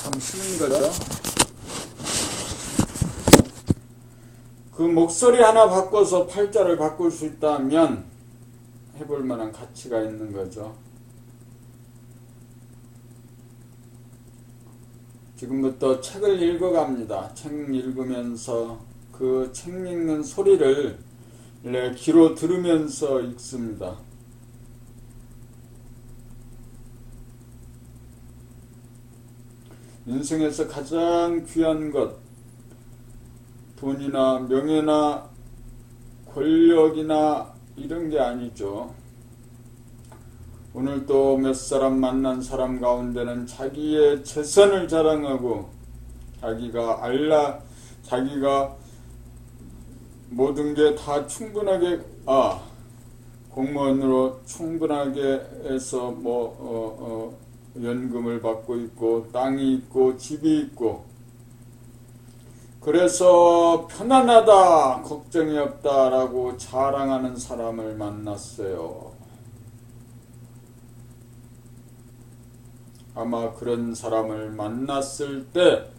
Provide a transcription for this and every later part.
참 쉬운 거죠. 그 목소리 하나 바꿔서 팔자를 바꿀 수 있다면 해볼 만한 가치가 있는 거죠. 지금부터 책을 읽어갑니다. 책 읽으면서 그 책 읽는 소리를 귀로 들으면서 읽습니다. 인생에서 가장 귀한 것, 돈이나 명예나 권력이나 이런 게 아니죠. 오늘 또 몇 사람 만난 사람 가운데는 자기의 재산을 자랑하고 자기가 모든 게 다 충분하게 공무원으로 충분하게 해서 연금을 받고 있고 땅이 있고 집이 있고 그래서 편안하다 걱정이 없다라고 자랑하는 사람을 만났어요. 아마 그런 사람을 만났을 때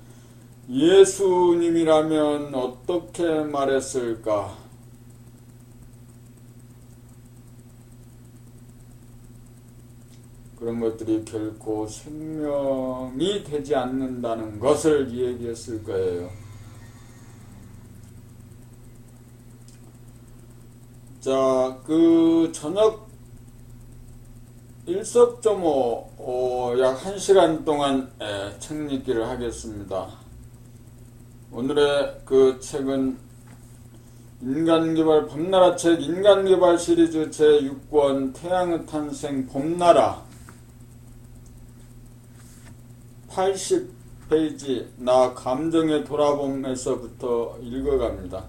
예수님이라면 어떻게 말했을까? 그런 것들이 결코 생명이 되지 않는다는 것을 얘기했을 거예요. 자, 그 저녁 일석점호 약 1시간 동안 책 읽기를 하겠습니다. 오늘의 그 책은 인간개발 봄나라 책 인간개발 시리즈 제6권 태양의 탄생 봄나라 80페이지 나 감정의 돌아봄에서부터 읽어갑니다.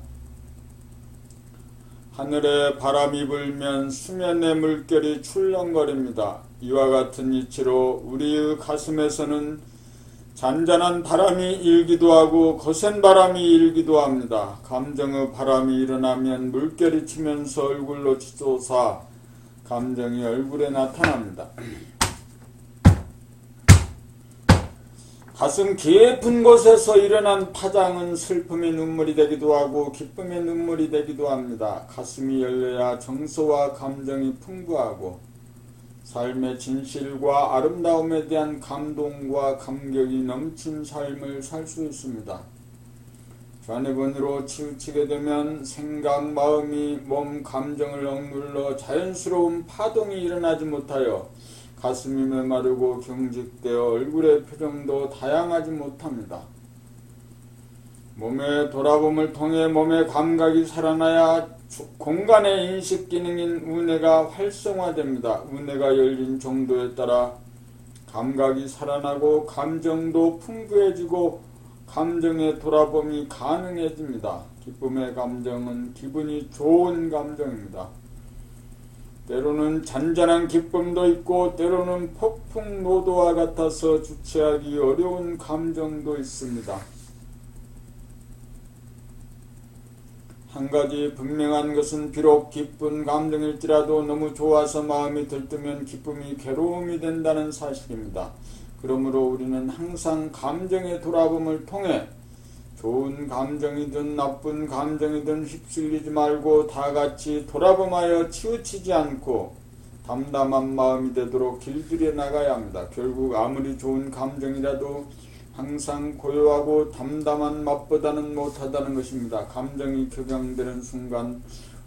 하늘에 바람이 불면 수면의 물결이 출렁거립니다. 이와 같은 이치로 우리의 가슴에서는 잔잔한 바람이 일기도 하고 거센 바람이 일기도 합니다. 감정의 바람이 일어나면 물결이 치면서 얼굴로 치솟아 감정이 얼굴에 나타납니다. 가슴 깊은 곳에서 일어난 파장은 슬픔의 눈물이 되기도 하고 기쁨의 눈물이 되기도 합니다. 가슴이 열려야 정서와 감정이 풍부하고 삶의 진실과 아름다움에 대한 감동과 감격이 넘친 삶을 살 수 있습니다. 좌뇌번으로 치우치게 되면 생각, 마음이 몸, 감정을 억눌러 자연스러운 파동이 일어나지 못하여 가슴이 메마르고 경직되어 얼굴의 표정도 다양하지 못합니다. 몸의 돌아봄을 통해 몸의 감각이 살아나야 공간의 인식 기능인 우뇌가 활성화됩니다. 우뇌가 열린 정도에 따라 감각이 살아나고 감정도 풍부해지고 감정의 돌아봄이 가능해집니다. 기쁨의 감정은 기분이 좋은 감정입니다. 때로는 잔잔한 기쁨도 있고 때로는 폭풍노도와 같아서 주체하기 어려운 감정도 있습니다. 한 가지 분명한 것은 비록 기쁜 감정일지라도 너무 좋아서 마음이 들뜨면 기쁨이 괴로움이 된다는 사실입니다. 그러므로 우리는 항상 감정의 돌아봄을 통해 좋은 감정이든 나쁜 감정이든 휩쓸리지 말고 다같이 돌아봄하여 치우치지 않고 담담한 마음이 되도록 길들여 나가야 합니다. 결국 아무리 좋은 감정이라도 항상 고요하고 담담한 맛보다는 못하다는 것입니다. 감정이 격양되는 순간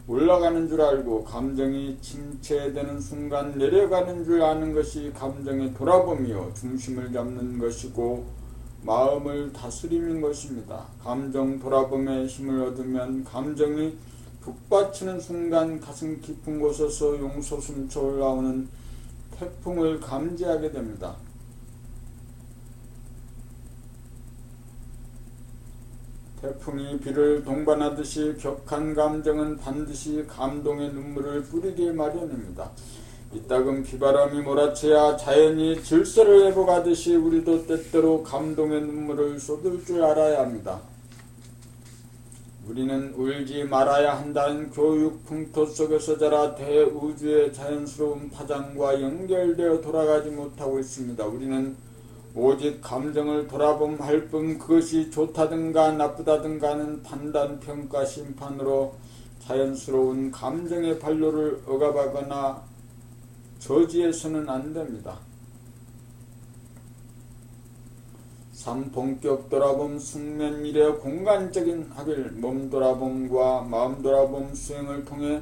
올라가는 줄 알고 감정이 침체되는 순간 내려가는 줄 아는 것이 감정의 돌아봄이요 중심을 잡는 것이고 마음을 다스리는 것입니다. 감정 돌아봄에 힘을 얻으면 감정이 북받치는 순간 가슴 깊은 곳에서 용솟음쳐 올라오는 태풍을 감지하게 됩니다. 태풍이 비를 동반하듯이 격한 감정은 반드시 감동의 눈물을 뿌리게 마련입니다. 이따금 비바람이 몰아쳐야 자연이 질서를 회복하듯이 우리도 때때로 감동의 눈물을 쏟을 줄 알아야 합니다. 우리는 울지 말아야 한다는 교육 풍토 속에서 자라 대우주의 자연스러운 파장과 연결되어 돌아가지 못하고 있습니다. 우리는 오직 감정을 돌아봄할 뿐 그것이 좋다든가 나쁘다든가는 판단평가 심판으로 자연스러운 감정의 발로를 억압하거나 저지해서는 안됩니다. 3. 본격 돌아봄 숙면 이래 공간적인 합일 몸 돌아봄과 마음 돌아봄 수행을 통해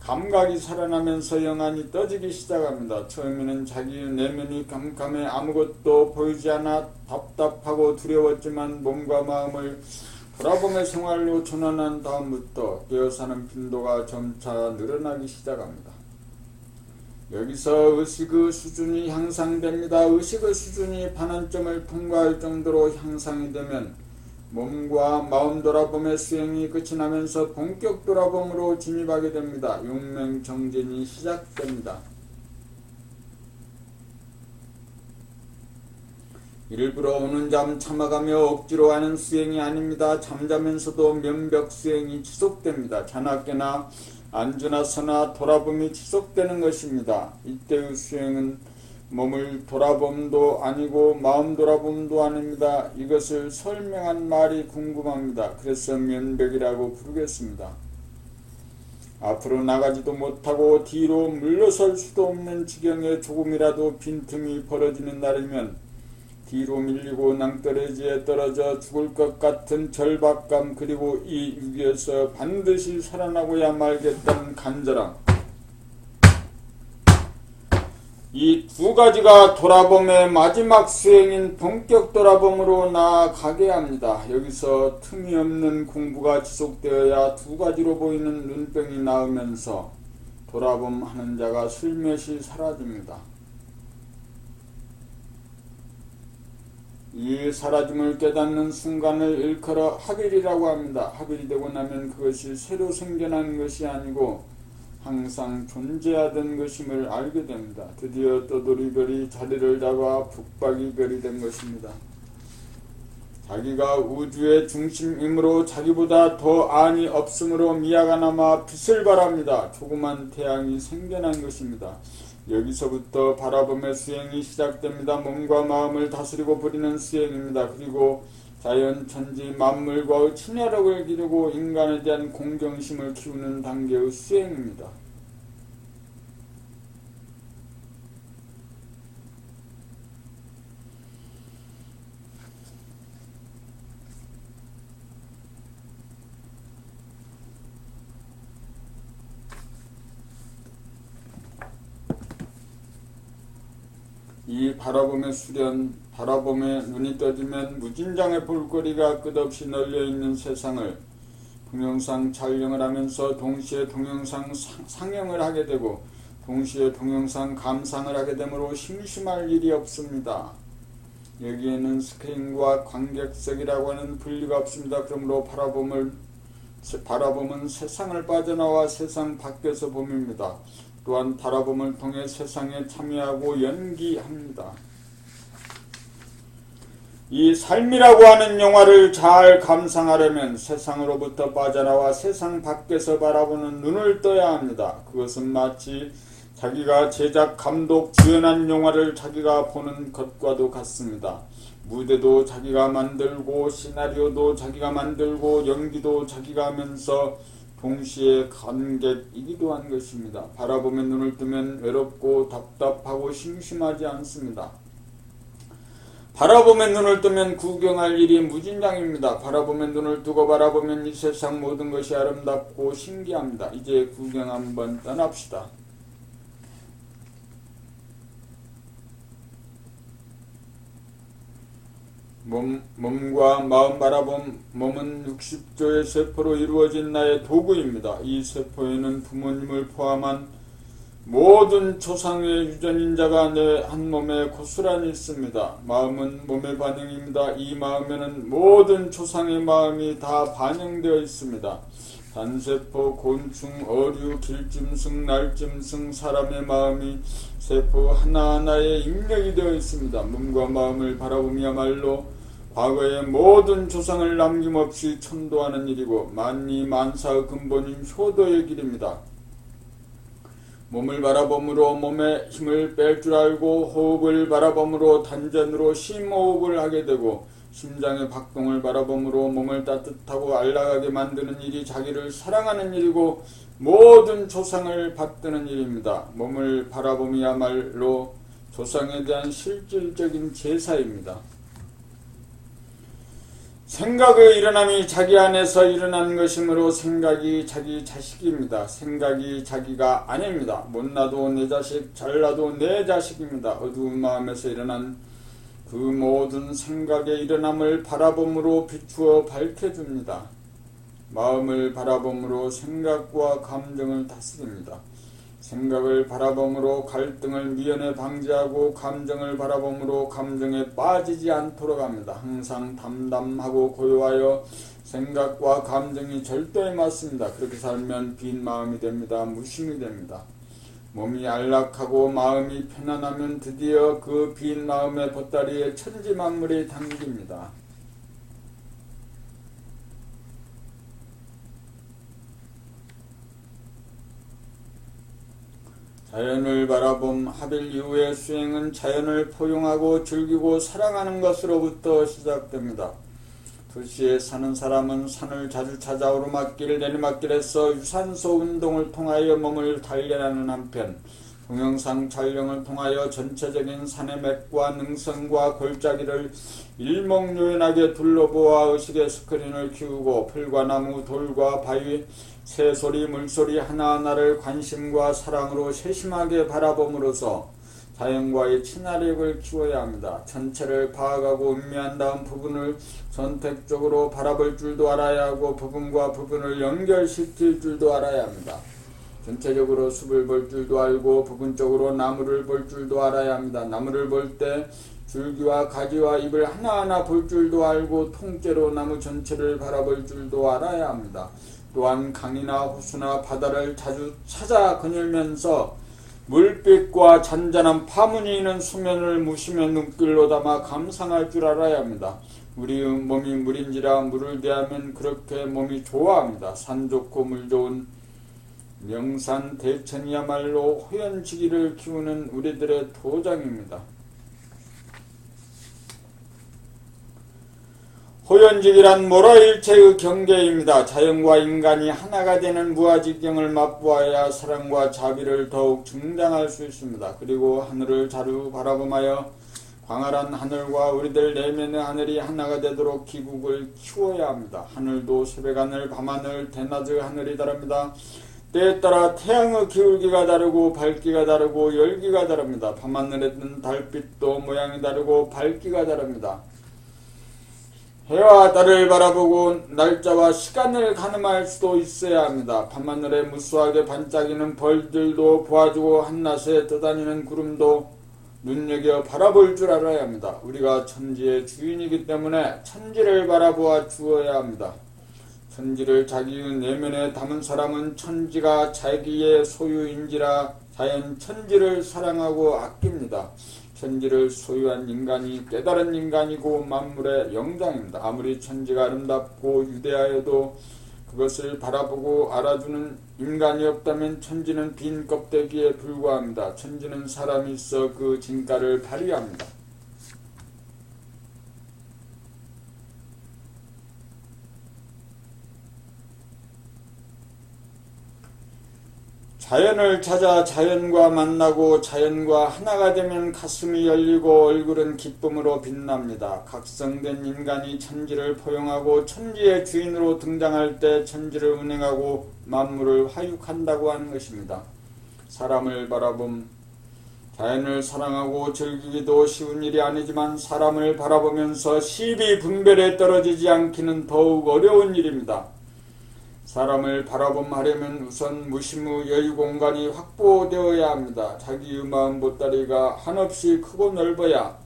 감각이 살아나면서 영안이 떠지기 시작합니다. 처음에는 자기의 내면이 깜깜해 아무것도 보이지 않아 답답하고 두려웠지만 몸과 마음을 돌아봄의 생활로 전환한 다음부터 깨어사는 빈도가 점차 늘어나기 시작합니다. 여기서 의식의 수준이 향상됩니다. 의식의 수준이 반환점을 통과할 정도로 향상이 되면 몸과 마음 돌아봄의 수행이 끝이 나면서 본격 돌아봄으로 진입하게 됩니다. 용맹정진이 시작됩니다. 일부러 오는 잠 참아가며 억지로 하는 수행이 아닙니다. 잠자면서도 면벽 수행이 지속됩니다. 자나깨나 앉으나 서나 돌아봄이 지속되는 것입니다. 이때의 수행은 몸을 돌아봄도 아니고 마음 돌아봄도 아닙니다. 이것을 설명한 말이 궁금합니다. 그래서 면벽이라고 부르겠습니다. 앞으로 나가지도 못하고 뒤로 물러설 수도 없는 지경에 조금이라도 빈틈이 벌어지는 날이면 뒤로 밀리고 낭떠러지에 떨어져 죽을 것 같은 절박감 그리고 이 위기에서 반드시 살아나고야 말겠다는 간절함, 이 두 가지가 돌아봄의 마지막 수행인 본격 돌아봄으로 나아가게 합니다. 여기서 틈이 없는 공부가 지속되어야 두 가지로 보이는 눈병이 나으면서 돌아봄 하는 자가 슬며시 사라집니다. 이 사라짐을 깨닫는 순간을 일컬어 합일이라고 합니다. 합일이 되고 나면 그것이 새로 생겨난 것이 아니고 항상 존재하던 것임을 알게 됩니다. 드디어 떠돌이별이 자리를 잡아 북박이별이 된 것입니다. 자기가 우주의 중심이므로 자기보다 더 안이 없으므로 미아가 남아 빛을 발합니다. 조그만 태양이 생겨난 것입니다. 여기서부터 바라봄의 수행이 시작됩니다. 몸과 마음을 다스리고 부리는 수행입니다. 그리고 자연, 천지, 만물과의 친화력을 기르고 인간에 대한 공경심을 키우는 단계의 수행입니다. 이 바라봄의 수련, 바라봄에 눈이 떠지면 무진장의 볼거리가 끝없이 널려있는 세상을 동영상 촬영을 하면서 동시에 동영상 상영을 하게 되고 동시에 동영상 감상을 하게 되므로 심심할 일이 없습니다. 여기에는 스크린과 관객석이라고 하는 분리가 없습니다. 그러므로 바라봄은 세상을 빠져나와 세상 밖에서 봄입니다. 또한 바라봄을 통해 세상에 참여하고 연기합니다. 이 삶이라고 하는 영화를 잘 감상하려면 세상으로부터 빠져나와 세상 밖에서 바라보는 눈을 떠야 합니다. 그것은 마치 자기가 제작, 감독, 지연한 영화를 자기가 보는 것과도 같습니다. 무대도 자기가 만들고 시나리오도 자기가 만들고 연기도 자기가 하면서 동시에 관객이기도 한 것입니다. 바라보며 눈을 뜨면 외롭고 답답하고 심심하지 않습니다. 바라보며 눈을 뜨면 구경할 일이 무진장입니다. 바라보며 눈을 뜨고 바라보면 이 세상 모든 것이 아름답고 신기합니다. 이제 구경 한번 떠납시다. 몸과 마음 바라봄. 몸은 60조의 세포로 이루어진 나의 도구입니다. 이 세포에는 부모님을 포함한 모든 조상의 유전인자가 내 한 몸에 고스란히 있습니다. 마음은 몸의 반응입니다. 이 마음에는 모든 조상의 마음이 다 반영되어 있습니다. 단세포, 곤충, 어류, 길짐승, 날짐승, 사람의 마음이 세포 하나하나에 입력이 되어 있습니다. 몸과 마음을 바라보미야말로 과거의 모든 조상을 남김없이 천도하는 일이고 만리 만사의 근본인 효도의 길입니다. 몸을 바라봄으로 몸에 힘을 뺄 줄 알고 호흡을 바라봄으로 단전으로 심호흡을 하게 되고 심장의 박동을 바라봄으로 몸을 따뜻하고 안락하게 만드는 일이 자기를 사랑하는 일이고 모든 조상을 받드는 일입니다. 몸을 바라봄이야말로 조상에 대한 실질적인 제사입니다. 생각의 일어남이 자기 안에서 일어난 것이므로 생각이 자기 자식입니다. 생각이 자기가 아닙니다. 못나도 내 자식, 잘나도 내 자식입니다. 어두운 마음에서 일어난 그 모든 생각의 일어남을 바라봄으로 비추어 밝혀줍니다. 마음을 바라봄으로 생각과 감정을 다스립니다. 생각을 바라봄으로 갈등을 미연에 방지하고 감정을 바라봄으로 감정에 빠지지 않도록 합니다. 항상 담담하고 고요하여 생각과 감정이 절도에 맞습니다. 그렇게 살면 빈 마음이 됩니다. 무심이 됩니다. 몸이 안락하고 마음이 편안하면 드디어 그 빈 마음의 보따리에 천지 만물이 담깁니다. 자연을 바라봄 하빌 이후의 수행은 자연을 포용하고 즐기고 사랑하는 것으로부터 시작됩니다. 도시에 사는 사람은 산을 자주 찾아 오르막길 내리막길에서 유산소 운동을 통하여 몸을 단련하는 한편 동영상 촬영을 통하여 전체적인 산의 맥과 능선과 골짜기를 일목요연하게 둘러보아 의식의 스크린을 키우고 풀과 나무, 돌과 바위, 새소리, 물소리 하나하나를 관심과 사랑으로 세심하게 바라봄으로써 자연과의 친화력을 키워야 합니다. 전체를 파악하고 음미한 다음 부분을 선택적으로 바라볼 줄도 알아야 하고 부분과 부분을 연결시킬 줄도 알아야 합니다. 전체적으로 숲을 볼 줄도 알고 부분적으로 나무를 볼 줄도 알아야 합니다. 나무를 볼 때 줄기와 가지와 잎을 하나하나 볼 줄도 알고 통째로 나무 전체를 바라볼 줄도 알아야 합니다. 또한 강이나 호수나 바다를 자주 찾아 거닐면서 물빛과 잔잔한 파문이 있는 수면을 무심의 눈길로 담아 감상할 줄 알아야 합니다. 우리 몸이 물인지라 물을 대하면 그렇게 몸이 좋아합니다. 산 좋고 물 좋은 명산 대천이야말로 호연지기를 키우는 우리들의 도장입니다. 호연지기란 모라일체의 경계입니다. 자연과 인간이 하나가 되는 무아지경을 맛보아야 사랑과 자비를 더욱 증장할 수 있습니다. 그리고 하늘을 자주 바라보며 광활한 하늘과 우리들 내면의 하늘이 하나가 되도록 기국을 키워야 합니다. 하늘도 새벽하늘, 밤하늘, 대낮의 하늘이 다릅니다. 때에 따라 태양의 기울기가 다르고 밝기가 다르고 열기가 다릅니다. 밤하늘에 뜬 달빛도 모양이 다르고 밝기가 다릅니다. 해와 달을 바라보고 날짜와 시간을 가늠할 수도 있어야 합니다. 밤하늘에 무수하게 반짝이는 별들도 보아주고 한낮에 떠다니는 구름도 눈여겨 바라볼 줄 알아야 합니다. 우리가 천지의 주인이기 때문에 천지를 바라보아 주어야 합니다. 천지를 자기의 내면에 담은 사람은 천지가 자기의 소유인지라 자연 천지를 사랑하고 아낍니다. 천지를 소유한 인간이 깨달은 인간이고 만물의 영장입니다. 아무리 천지가 아름답고 위대하여도 그것을 바라보고 알아주는 인간이 없다면 천지는 빈 껍데기에 불과합니다. 천지는 사람이 있어 그 진가를 발휘합니다. 자연을 찾아 자연과 만나고 자연과 하나가 되면 가슴이 열리고 얼굴은 기쁨으로 빛납니다. 각성된 인간이 천지를 포용하고 천지의 주인으로 등장할 때 천지를 운행하고 만물을 화육한다고 하는 것입니다. 사람을 바라봄, 자연을 사랑하고 즐기기도 쉬운 일이 아니지만 사람을 바라보면서 시비 분별에 떨어지지 않기는 더욱 어려운 일입니다. 사람을 바라봄하려면 우선 무심의 여유공간이 확보되어야 합니다. 자기의 마음 보따리가 한없이 크고 넓어야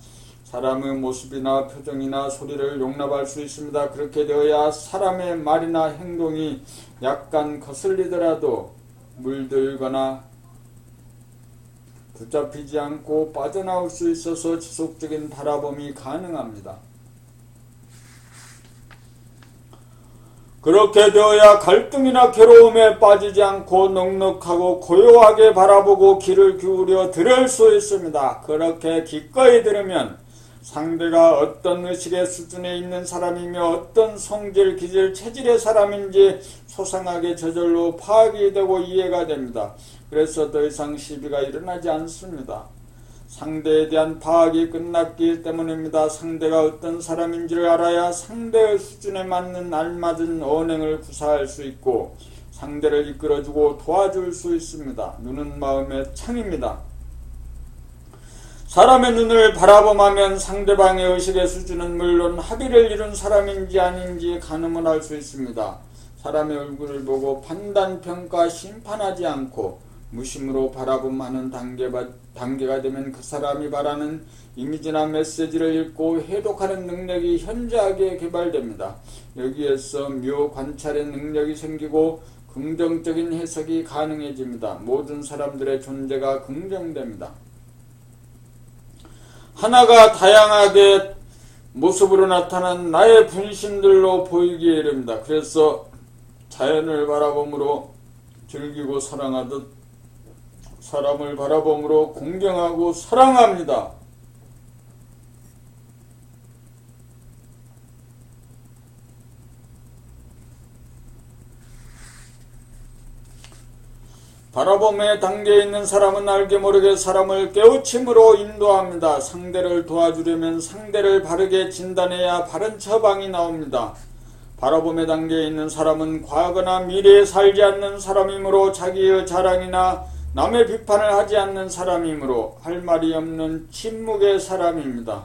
사람의 모습이나 표정이나 소리를 용납할 수 있습니다. 그렇게 되어야 사람의 말이나 행동이 약간 거슬리더라도 물들거나 붙잡히지 않고 빠져나올 수 있어서 지속적인 바라봄이 가능합니다. 그렇게 되어야 갈등이나 괴로움에 빠지지 않고 넉넉하고 고요하게 바라보고 귀를 기울여 들을 수 있습니다. 그렇게 기꺼이 들으면 상대가 어떤 의식의 수준에 있는 사람이며 어떤 성질, 기질, 체질의 사람인지 소상하게 저절로 파악이 되고 이해가 됩니다. 그래서 더 이상 시비가 일어나지 않습니다. 상대에 대한 파악이 끝났기 때문입니다. 상대가 어떤 사람인지를 알아야 상대의 수준에 맞는 알맞은 언행을 구사할 수 있고 상대를 이끌어주고 도와줄 수 있습니다. 눈은 마음의 창입니다. 사람의 눈을 바라보면 상대방의 의식의 수준은 물론 합의를 이룬 사람인지 아닌지 가늠을 할 수 있습니다. 사람의 얼굴을 보고 판단, 평가, 심판하지 않고 무심으로 바라봄하는 단계가 되면 그 사람이 바라는 이미지나 메시지를 읽고 해독하는 능력이 현저하게 개발됩니다. 여기에서 묘 관찰의 능력이 생기고 긍정적인 해석이 가능해집니다. 모든 사람들의 존재가 긍정됩니다. 하나가 다양하게 모습으로 나타난 나의 분신들로 보이기에 이릅니다. 그래서 자연을 바라봄으로 즐기고 사랑하듯 사람을 바라봄으로 공경하고 사랑합니다. 바라봄의 단계에 있는 사람은 알게 모르게 사람을 깨우침으로 인도합니다. 상대를 도와주려면 상대를 바르게 진단해야 바른 처방이 나옵니다. 바라봄의 단계에 있는 사람은 과거나 미래에 살지 않는 사람이므로 자기의 자랑이나 남의 비판을 하지 않는 사람이므로 할 말이 없는 침묵의 사람입니다.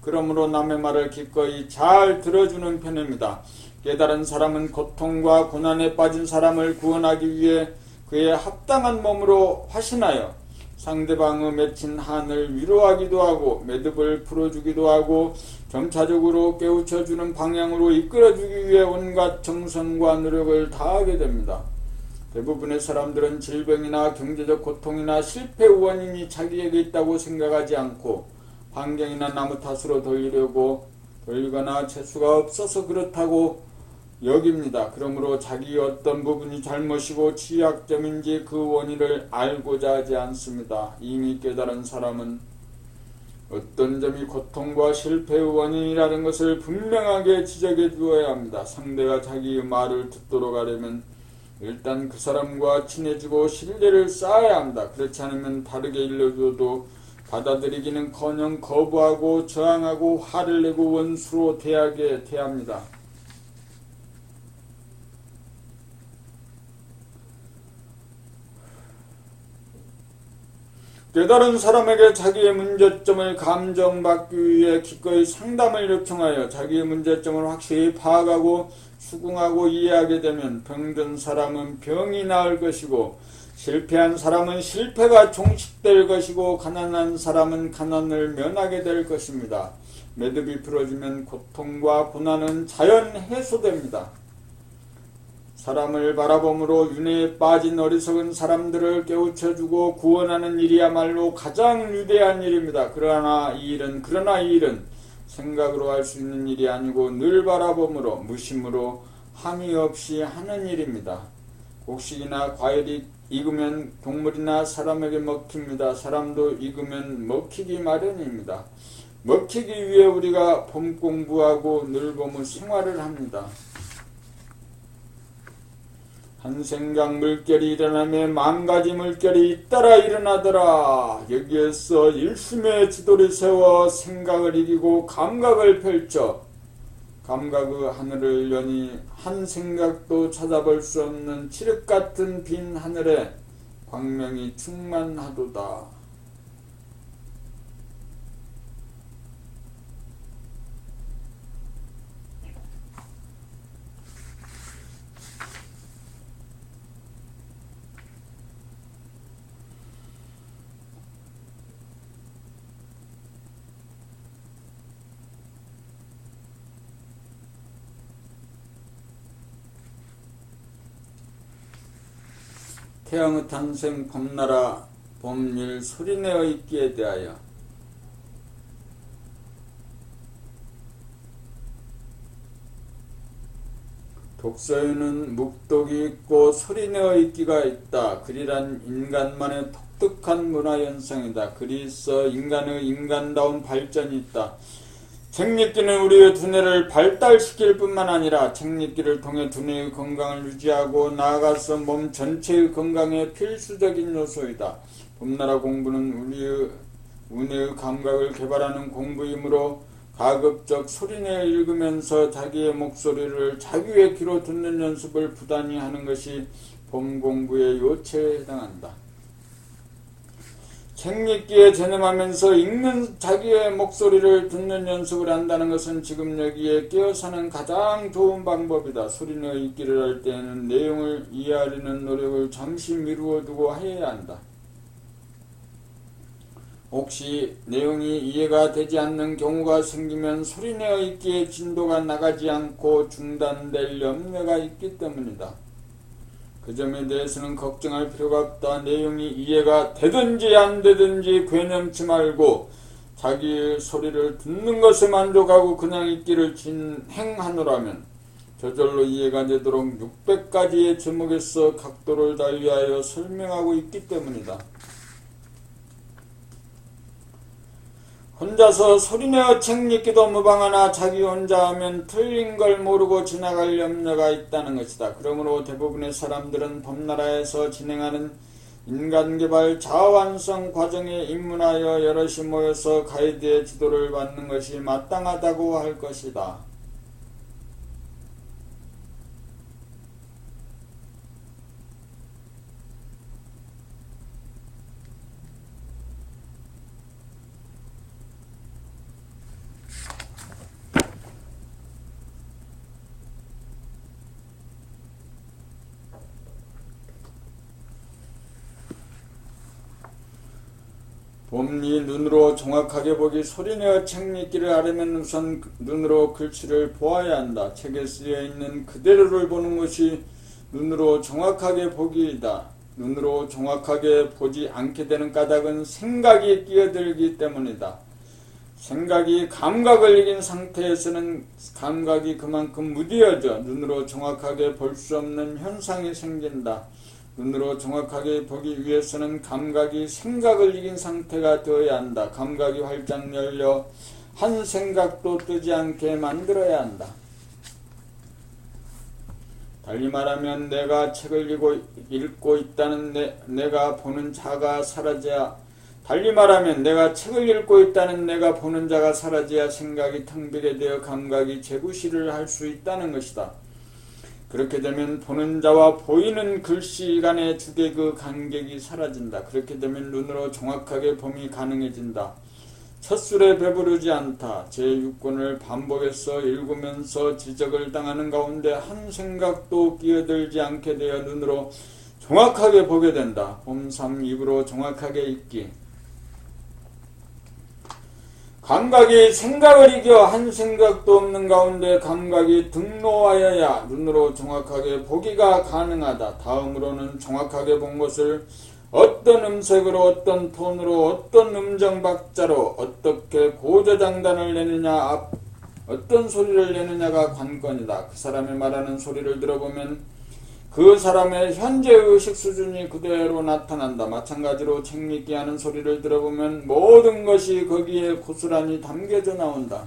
그러므로 남의 말을 기꺼이 잘 들어주는 편입니다. 깨달은 사람은 고통과 고난에 빠진 사람을 구원하기 위해 그의 합당한 몸으로 화신하여 상대방의 맺힌 한을 위로하기도 하고 매듭을 풀어주기도 하고 점차적으로 깨우쳐주는 방향으로 이끌어주기 위해 온갖 정성과 노력을 다하게 됩니다. 대부분의 사람들은 질병이나 경제적 고통이나 실패의 원인이 자기에게 있다고 생각하지 않고 환경이나 나무 탓으로 돌리거나 재수가 없어서 그렇다고 여깁니다. 그러므로 자기의 어떤 부분이 잘못이고 취약점인지 그 원인을 알고자 하지 않습니다. 이미 깨달은 사람은 어떤 점이 고통과 실패의 원인이라는 것을 분명하게 지적해 주어야 합니다. 상대가 자기의 말을 듣도록 하려면 일단 그 사람과 친해지고 신뢰를 쌓아야 합니다. 그렇지 않으면 다르게 일러줘도 받아들이기는커녕 거부하고 저항하고 화를 내고 원수로 대하게 대합니다. 깨달은 사람에게 자기의 문제점을 감정받기 위해 기꺼이 상담을 요청하여 자기의 문제점을 확실히 파악하고 수긍하고 이해하게 되면 병든 사람은 병이 나을 것이고 실패한 사람은 실패가 종식될 것이고 가난한 사람은 가난을 면하게 될 것입니다. 매듭이 풀어지면 고통과 고난은 자연 해소됩니다. 사람을 바라봄으로 윤회에 빠진 어리석은 사람들을 깨우쳐주고 구원하는 일이야말로 가장 위대한 일입니다. 그러나 이 일은 생각으로 할 수 있는 일이 아니고 늘 바라봄으로 무심으로 함의 없이 하는 일입니다. 곡식이나 과일이 익으면 동물이나 사람에게 먹힙니다. 사람도 익으면 먹히기 마련입니다. 먹히기 위해 우리가 봄 공부하고 늘 봄의 생활을 합니다. 한 생각 물결이 일어나며 만가지 물결이 잇따라 일어나더라. 여기에서 일심의 지도를 세워 생각을 이기고 감각을 펼쳐 감각의 하늘을 여니 한 생각도 찾아볼 수 없는 칠흑같은 빈 하늘에 광명이 충만하도다. 태양의 탄생 봄나라 봄일 소리내어 있기에 대하여 독서에는 묵독이 있고 소리내어 읽기가 있다. 글이란 인간만의 독특한 문화현상이다. 글이 있어 인간의 인간다운 발전이 있다. 책 읽기는 우리의 두뇌를 발달시킬 뿐만 아니라 책 읽기를 통해 두뇌의 건강을 유지하고 나아가서 몸 전체의 건강에 필수적인 요소이다. 봄나라 공부는 우리의 우뇌의 감각을 개발하는 공부이므로 가급적 소리내어 읽으면서 자기의 목소리를 자기의 귀로 듣는 연습을 부단히 하는 것이 봄 공부의 요체에 해당한다. 책 읽기에 전념하면서 읽는 자기의 목소리를 듣는 연습을 한다는 것은 지금 여기에 끼어사는 가장 좋은 방법이다. 소리내어 읽기를 할 때에는 내용을 이해하려는 노력을 잠시 미루어 두고 해야 한다. 혹시 내용이 이해가 되지 않는 경우가 생기면 소리내어 읽기의 진도가 나가지 않고 중단될 염려가 있기 때문이다. 그 점에 대해서는 걱정할 필요가 없다. 내용이 이해가 되든지 안 되든지 괴념치 말고 자기의 소리를 듣는 것에 만족하고 그냥 읽기를 진행하노라면 저절로 이해가 되도록 600가지의 제목에서 각도를 달리하여 설명하고 있기 때문이다. 혼자서 소리내어 책 읽기도 무방하나 자기 혼자 하면 틀린 걸 모르고 지나갈 염려가 있다는 것이다. 그러므로 대부분의 사람들은 봄나라에서 진행하는 인간개발 자완성 과정에 입문하여 여럿이 모여서 가이드의 지도를 받는 것이 마땅하다고 할 것이다. 봄이 눈으로 정확하게 보기. 소리내어 책 읽기를 하려면 우선 눈으로 글씨를 보아야 한다. 책에 쓰여있는 그대로를 보는 것이 눈으로 정확하게 보기이다. 눈으로 정확하게 보지 않게 되는 까닭은 생각이 끼어들기 때문이다. 생각이 감각을 이긴 상태에서는 감각이 그만큼 무뎌져 눈으로 정확하게 볼 수 없는 현상이 생긴다. 눈으로 정확하게 보기 위해서는 감각이 생각을 이긴 상태가 되어야 한다. 감각이 활짝 열려 한 생각도 뜨지 않게 만들어야 한다. 달리 말하면 내가 책을 읽고 있다는 내가 보는 자가 사라져야 달리 말하면 내가 책을 읽고 있다는 내가 보는 자가 사라져야 생각이 텅 비게 되어 감각이 재구실을 할 수 있다는 것이다. 그렇게 되면 보는 자와 보이는 글씨 간의 주객의 간격이 사라진다. 그렇게 되면 눈으로 정확하게 봄이 가능해진다. 첫술에 배부르지 않다. 제6권을 반복해서 읽으면서 지적을 당하는 가운데 한 생각도 끼어들지 않게 되어 눈으로 정확하게 보게 된다. 봄3 입으로 정확하게 읽기. 감각이 생각을 이겨 한 생각도 없는 가운데 감각이 등로하여야 눈으로 정확하게 보기가 가능하다. 다음으로는 정확하게 본 것을 어떤 음색으로 어떤 톤으로 어떤 음정 박자로 어떻게 고저장단을 내느냐 어떤 소리를 내느냐가 관건이다. 그 사람이 말하는 소리를 들어보면 그 사람의 현재 의식 수준이 그대로 나타난다. 마찬가지로 책 읽기 하는 소리를 들어보면 모든 것이 거기에 고스란히 담겨져 나온다.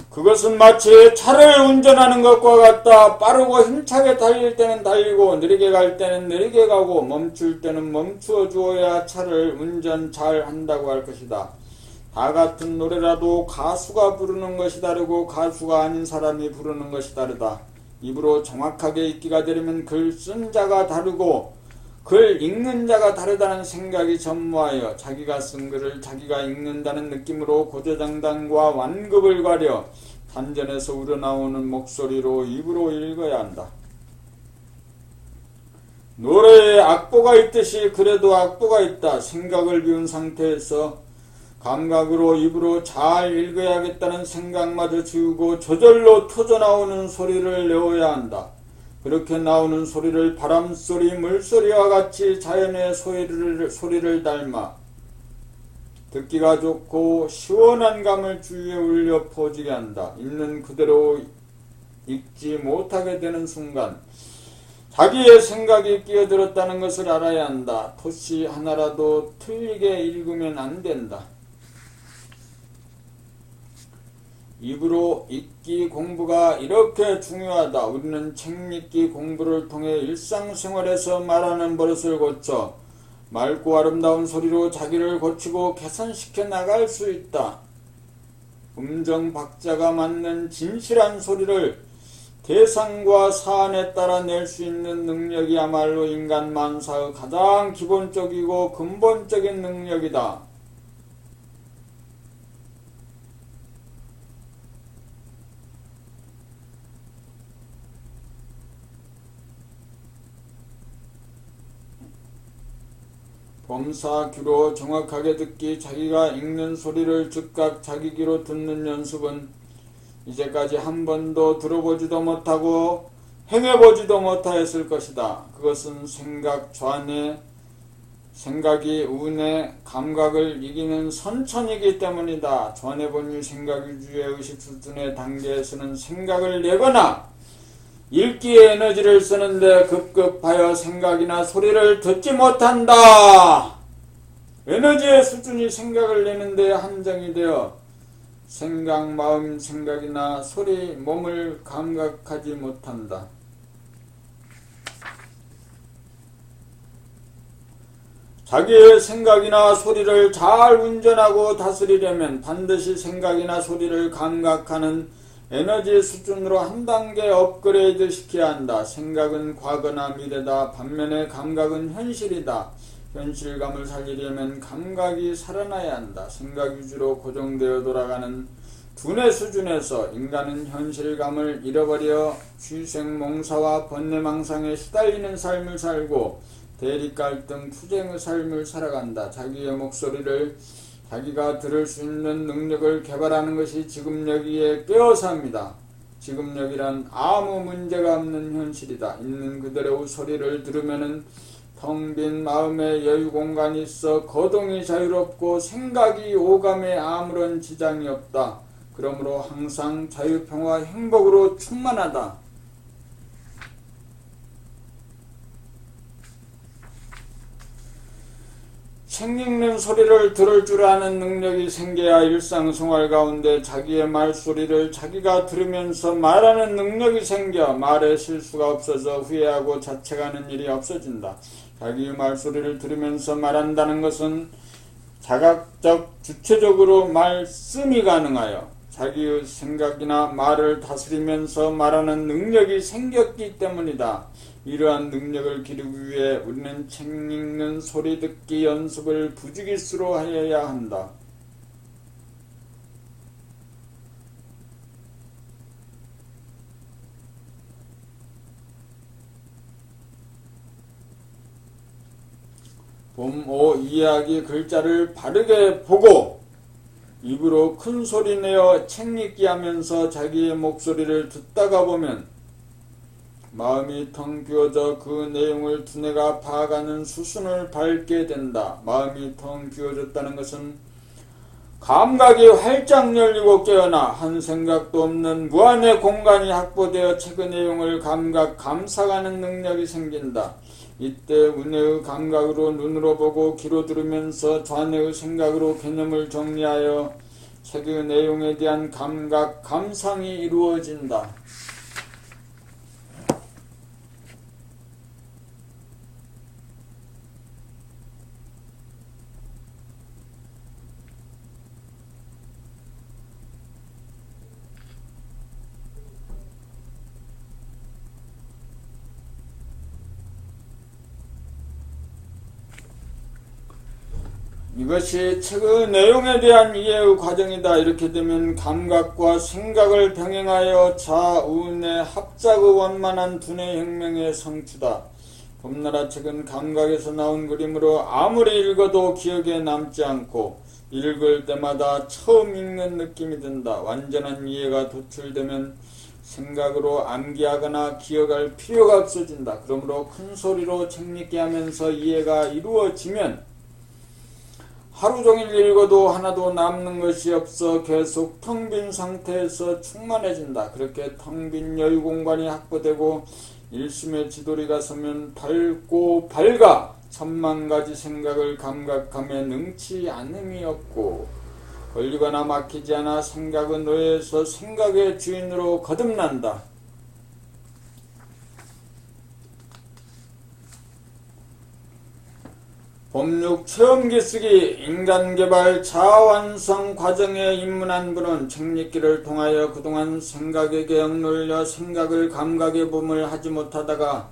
그것은 마치 차를 운전하는 것과 같다. 빠르고 힘차게 달릴 때는 달리고 느리게 갈 때는 느리게 가고 멈출 때는 멈추어 주어야 차를 운전 잘 한다고 할 것이다. 다 같은 노래라도 가수가 부르는 것이 다르고 가수가 아닌 사람이 부르는 것이 다르다. 입으로 정확하게 읽기가 되려면 글 쓴 자가 다르고 글 읽는 자가 다르다는 생각이 전무하여 자기가 쓴 글을 자기가 읽는다는 느낌으로 고저장단과 완급을 가려 단전에서 우러나오는 목소리로 입으로 읽어야 한다. 노래에 악보가 있듯이 글에도 악보가 있다. 생각을 비운 상태에서 감각으로 입으로 잘 읽어야겠다는 생각마저 지우고 저절로 터져나오는 소리를 내어야 한다. 그렇게 나오는 소리를 바람소리, 물소리와 같이 자연의 소리를 닮아 듣기가 좋고 시원한 감을 주위에 울려 퍼지게 한다. 있는 그대로 읽지 못하게 되는 순간 자기의 생각이 끼어들었다는 것을 알아야 한다. 토시 하나라도 틀리게 읽으면 안 된다. 입으로 읽기 공부가 이렇게 중요하다. 우리는 책 읽기 공부를 통해 일상생활에서 말하는 버릇을 고쳐 맑고 아름다운 소리로 자기를 고치고 개선시켜 나갈 수 있다. 음정 박자가 맞는 진실한 소리를 대상과 사안에 따라 낼 수 있는 능력이야말로 인간 만사의 가장 기본적이고 근본적인 능력이다. 범사 귀로 정확하게 듣기, 자기가 읽는 소리를 즉각 자기 귀로 듣는 연습은 이제까지 한 번도 들어보지도 못하고 행해보지도 못하였을 것이다. 그것은 생각 좌뇌, 생각이 우뇌, 감각을 이기는 선천이기 때문이다. 좌뇌 본유 생각 위주의 의식 수준의 단계에서는 생각을 내거나 읽기에 에너지를 쓰는데 급급하여 생각이나 소리를 듣지 못한다. 에너지의 수준이 생각을 내는데 한정이 되어 생각, 마음, 생각이나 소리, 몸을 감각하지 못한다. 자기의 생각이나 소리를 잘 운전하고 다스리려면 반드시 생각이나 소리를 감각하는 에너지 수준으로 한 단계 업그레이드 시켜야 한다. 생각은 과거나 미래다. 반면에 감각은 현실이다. 현실감을 살리려면 감각이 살아나야 한다. 생각 위주로 고정되어 돌아가는 두뇌 수준에서 인간은 현실감을 잃어버려 취생몽사와 번뇌망상에 시달리는 삶을 살고 대립갈등 투쟁의 삶을 살아간다. 자기의 목소리를 자기가 들을 수 있는 능력을 개발하는 것이 지금여기에 깨어서 합니다. 지금여기란 아무 문제가 없는 현실이다. 있는 그대로의 소리를 들으면은 텅 빈 마음에 여유 공간이 있어 거동이 자유롭고 생각이 오감에 아무런 지장이 없다. 그러므로 항상 자유평화 행복으로 충만하다. 책 읽는 소리를 들을 줄 아는 능력이 생겨야 일상생활 가운데 자기의 말소리를 자기가 들으면서 말하는 능력이 생겨 말에 실수가 없어져 후회하고 자책하는 일이 없어진다. 자기의 말소리를 들으면서 말한다는 것은 자각적, 주체적으로 말씀이 가능하여 자기의 생각이나 말을 다스리면서 말하는 능력이 생겼기 때문이다. 이러한 능력을 기르기 위해 우리는 책 읽는 소리 듣기 연습을 부지기수로 하여야 한다. 봄5 이야기 글자를 바르게 보고 입으로 큰 소리 내어 책 읽기 하면서 자기의 목소리를 듣다가 보면 마음이 텅 비어져 그 내용을 두뇌가 파악하는 수순을 밟게 된다. 마음이 텅 비어졌다는 것은 감각이 활짝 열리고 깨어나 한 생각도 없는 무한의 공간이 확보되어 책의 내용을 감상하는 능력이 생긴다. 이때 우뇌의 감각으로 눈으로 보고 귀로 들으면서 좌뇌의 생각으로 개념을 정리하여 책의 내용에 대한 감상이 이루어진다. 이것이 책의 내용에 대한 이해의 과정이다. 이렇게 되면 감각과 생각을 병행하여 좌우뇌 합작의 원만한 두뇌 혁명의 성취다. 봄나라 책은 감각에서 나온 그림으로 아무리 읽어도 기억에 남지 않고 읽을 때마다 처음 읽는 느낌이 든다. 완전한 이해가 도출되면 생각으로 암기하거나 기억할 필요가 없어진다. 그러므로 큰 소리로 책 읽기 하면서 이해가 이루어지면 하루 종일 읽어도 하나도 남는 것이 없어 계속 텅 빈 상태에서 충만해진다. 그렇게 텅 빈 여유공간이 확보되고 일심의 지도리가 서면 밝고 밝아 천만 가지 생각을 감각함에 능치 않음이 없고 걸리거나 막히지 않아 생각은 노예에서 생각의 주인으로 거듭난다. 법육 체험기 쓰기 인간개발 자아완성 과정에 입문한 분은 책읽기를 통하여 그동안 생각에게 억눌려 생각을 감각의 봄을 하지 못하다가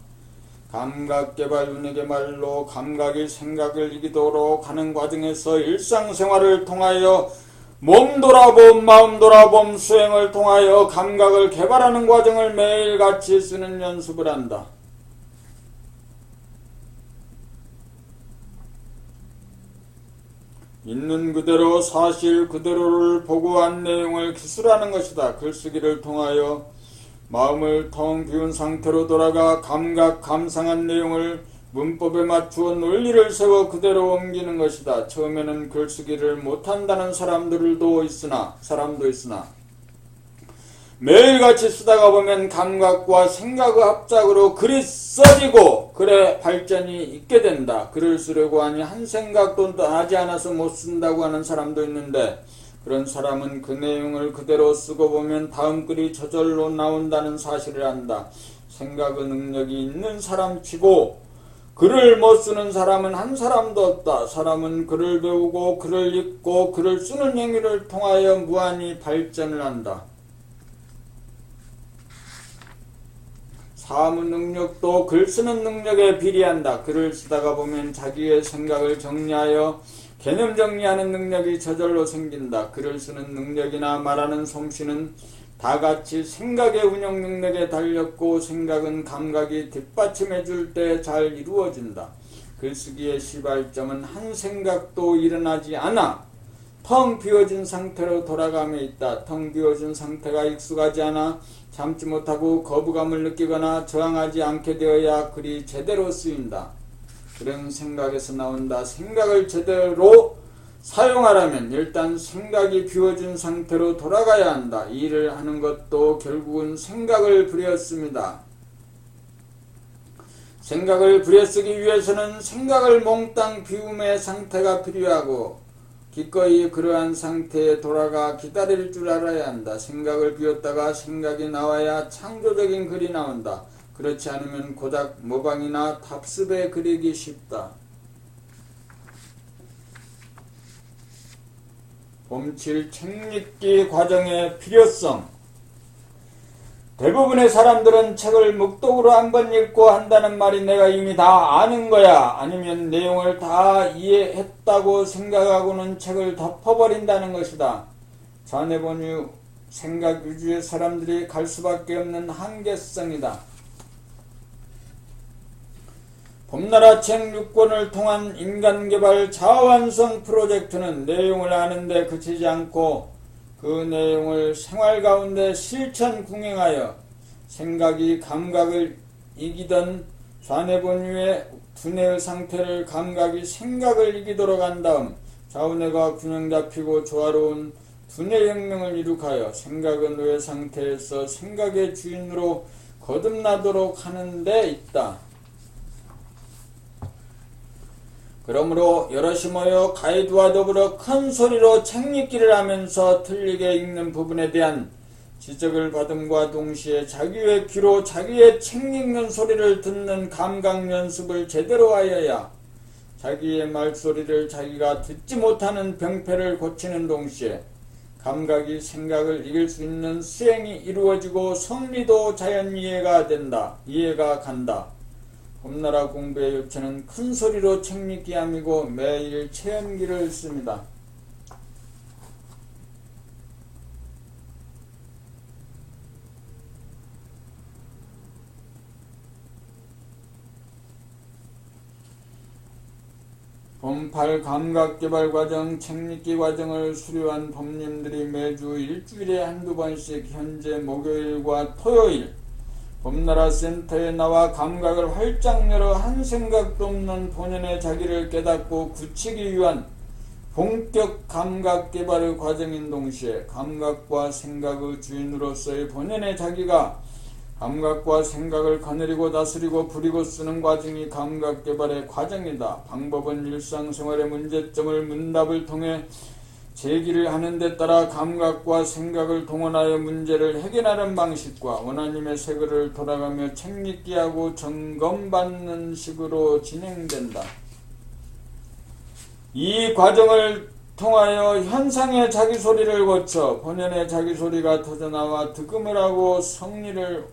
감각개발 윤회개발로 감각이 생각을 이기도록 하는 과정에서 일상생활을 통하여 몸 돌아봄 마음 돌아봄 수행을 통하여 감각을 개발하는 과정을 매일같이 쓰는 연습을 한다. 있는 그대로 사실 그대로를 보고한 내용을 기술하는 것이다. 글쓰기를 통하여 마음을 텅 비운 상태로 돌아가 감각 감상한 내용을 문법에 맞추어 논리를 세워 그대로 옮기는 것이다. 처음에는 글쓰기를 못한다는 사람도 있으나 매일같이 쓰다가 보면 감각과 생각의 합작으로 글이 써지고 글에 발전이 있게 된다. 글을 쓰려고 하니 한 생각도 나지 않아서 못 쓴다고 하는 사람도 있는데 그런 사람은 그 내용을 그대로 쓰고 보면 다음 글이 저절로 나온다는 사실을 안다. 생각의 능력이 있는 사람치고 글을 못 쓰는 사람은 한 사람도 없다. 사람은 글을 배우고 글을 읽고 글을 쓰는 행위를 통하여 무한히 발전을 한다. 사무 능력도 글 쓰는 능력에 비례한다. 글을 쓰다가 보면 자기의 생각을 정리하여 개념 정리하는 능력이 저절로 생긴다. 글을 쓰는 능력이나 말하는 솜씨는 다같이 생각의 운영 능력에 달렸고 생각은 감각이 뒷받침해 줄 때 잘 이루어진다. 글쓰기의 시발점은 한 생각도 일어나지 않아 텅 비워진 상태로 돌아감에 있다. 텅 비워진 상태가 익숙하지 않아 참지 못하고 거부감을 느끼거나 저항하지 않게 되어야 글이 제대로 쓰인다. 그런 생각에서 나온다. 생각을 제대로 사용하려면 일단 생각이 비워진 상태로 돌아가야 한다. 이 일을 하는 것도 결국은 생각을 부려씁니다. 생각을 부려쓰기 위해서는 생각을 몽땅 비움의 상태가 필요하고 기꺼이 그러한 상태에 돌아가 기다릴 줄 알아야 한다. 생각을 비웠다가 생각이 나와야 창조적인 글이 나온다. 그렇지 않으면 고작 모방이나 답습에 그리기 쉽다. 봄칠 책읽기 과정의 필요성. 대부분의 사람들은 책을 묵독으로 한번 읽고 한다는 말이 내가 이미 다 아는 거야 아니면 내용을 다 이해했다고 생각하고는 책을 덮어버린다는 것이다. 좌뇌본유 생각 위주의 사람들이 갈 수밖에 없는 한계성이다. 봄나라 책 6권을 통한 인간개발 자아완성 프로젝트는 내용을 아는데 그치지 않고 그 내용을 생활 가운데 실천 궁행하여 생각이 감각을 이기던 좌뇌본유의 두뇌의 상태를 감각이 생각을 이기도록 한 다음 좌우뇌가 균형 잡히고 조화로운 두뇌혁명을 이룩하여 생각의 노예 상태에서 생각의 주인으로 거듭나도록 하는 데 있다. 그러므로 여럿이 모여 가이드와 더불어 큰 소리로 책읽기를 하면서 틀리게 읽는 부분에 대한 지적을 받음과 동시에 자기의 귀로 자기의 책 읽는 소리를 듣는 감각 연습을 제대로 하여야 자기의 말소리를 자기가 듣지 못하는 병폐를 고치는 동시에 감각이 생각을 이길 수 있는 수행이 이루어지고 성리도 자연 이해가 간다. 봄나라 공부의 요체는 큰 소리로 책읽기 함이고 매일 체험기를 씁니다. 봄8 감각개발 과정, 책읽기 과정을 수료한 법님들이 매주 일주일에 한두 번씩 현재 목요일과 토요일 봄나라 센터에 나와 감각을 활짝 열어 한 생각도 없는 본연의 자기를 깨닫고 굳히기 위한 본격 감각 개발의 과정인 동시에 감각과 생각의 주인으로서의 본연의 자기가 감각과 생각을 거느리고 다스리고 부리고 쓰는 과정이 감각 개발의 과정이다. 방법은 일상생활의 문제점을 문답을 통해 제기를 하는 데 따라 감각과 생각을 동원하여 문제를 해결하는 방식과 원하님의 세계를 돌아가며 책읽기하고 점검받는 식으로 진행된다. 이 과정을 통하여 현상의 자기소리를 거쳐 본연의 자기소리가 터져나와 득음을 하고 성리를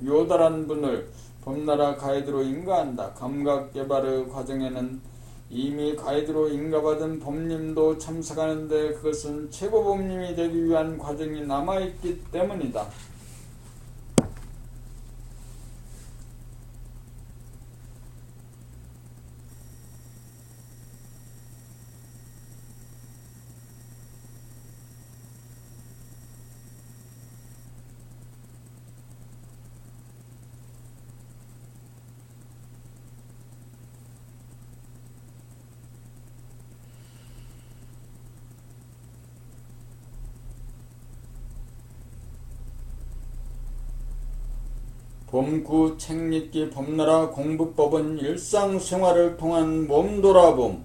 요달한 분을 봄나라 가이드로 인가한다. 감각개발의 과정에는 이미 가이드로 인가받은 봄님도 참석하는데 그것은 최고 봄님이 되기 위한 과정이 남아있기 때문이다. 봄구 책읽기 봄나라 공부법은 일상생활을 통한 몸돌아봄,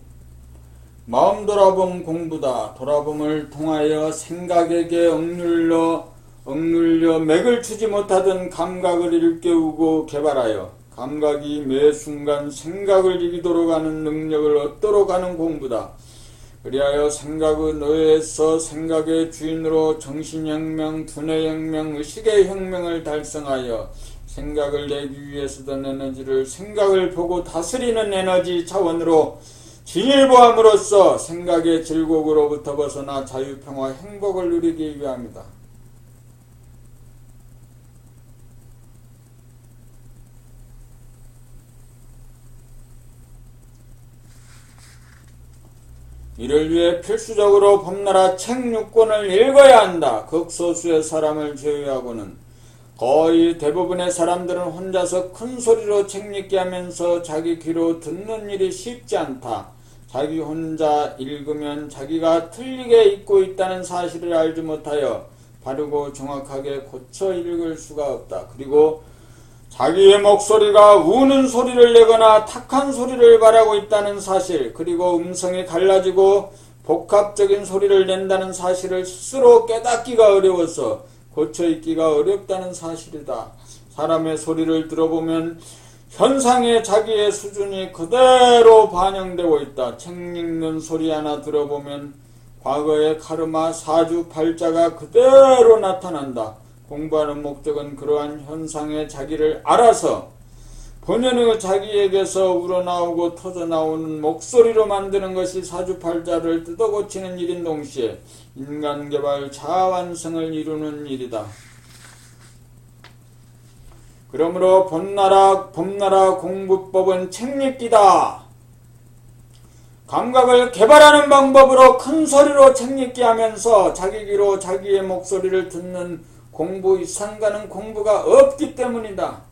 마음돌아봄 공부다. 돌아봄을 통하여 생각에게 억눌려 맥을 추지 못하던 감각을 일깨우고 개발하여 감각이 매 순간 생각을 이기도록 하는 능력을 얻도록 하는 공부다. 그리하여 생각의 노예에서 생각의 주인으로 정신혁명, 두뇌혁명, 의식의 혁명을 달성하여 생각을 내기 위해 쓰던 에너지를 생각을 보고 다스리는 에너지 차원으로 진일보함으로써 생각의 질곡으로부터 벗어나 자유평화 행복을 누리기 위함이다. 이를 위해 필수적으로 봄나라 책 6권을 읽어야 한다. 극소수의 사람을 제외하고는 거의 대부분의 사람들은 혼자서 큰 소리로 책 읽기 하면서 자기 귀로 듣는 일이 쉽지 않다. 자기 혼자 읽으면 자기가 틀리게 읽고 있다는 사실을 알지 못하여 바르고 정확하게 고쳐 읽을 수가 없다. 그리고 자기의 목소리가 우는 소리를 내거나 탁한 소리를 말하고 있다는 사실, 그리고 음성이 갈라지고 복합적인 소리를 낸다는 사실을 스스로 깨닫기가 어려워서 고쳐 읽기가 어렵다는 사실이다. 사람의 소리를 들어보면 현상의 자기의 수준이 그대로 반영되고 있다. 책 읽는 소리 하나 들어보면 과거의 카르마, 사주팔자가 그대로 나타난다. 공부하는 목적은 그러한 현상의 자기를 알아서 본연의 자기에게서 우러나오고 터져나오는 목소리로 만드는 것이 사주팔자를 뜯어고치는 일인 동시에 인간개발 자아완성을 이루는 일이다. 그러므로 봄나라 공부법은 책 읽기다. 감각을 개발하는 방법으로 큰 소리로 책 읽기 하면서 자기 귀로 자기의 목소리를 듣는 공부 이상 가는 공부가 없기 때문이다.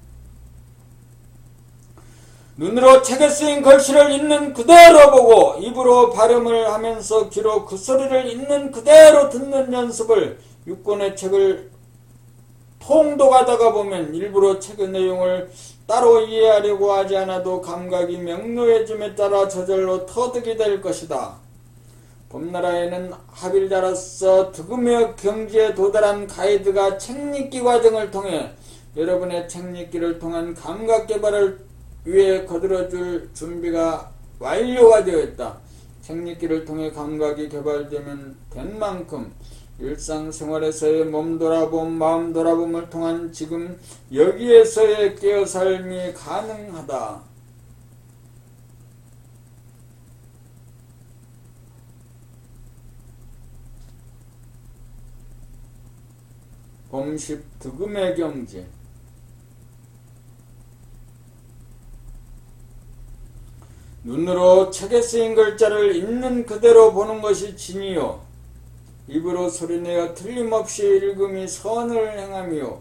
눈으로 책에 쓰인 글씨를 있는 그대로 보고 입으로 발음을 하면서 귀로 그 소리를 있는 그대로 듣는 연습을 6권의 책을 통독하다가 보면 일부러 책의 내용을 따로 이해하려고 하지 않아도 감각이 명료해짐에 따라 저절로 터득이 될 것이다. 봄나라에는 합일자로서 득음의 경지에 도달한 가이드가 책 읽기 과정을 통해 여러분의 책 읽기를 통한 감각 개발을 위해 거들어줄 준비가 완료가 되어 있다. 책 읽기를 통해 감각이 개발되면 된 만큼 일상생활에서의 몸돌아봄, 마음돌아봄을 통한 지금 여기에서의 깨어삶이 가능하다. 봄십 득음의 경지. 눈으로 책에 쓰인 글자를 있는 그대로 보는 것이 진이요, 입으로 소리내어 틀림없이 읽음이 선을 행하며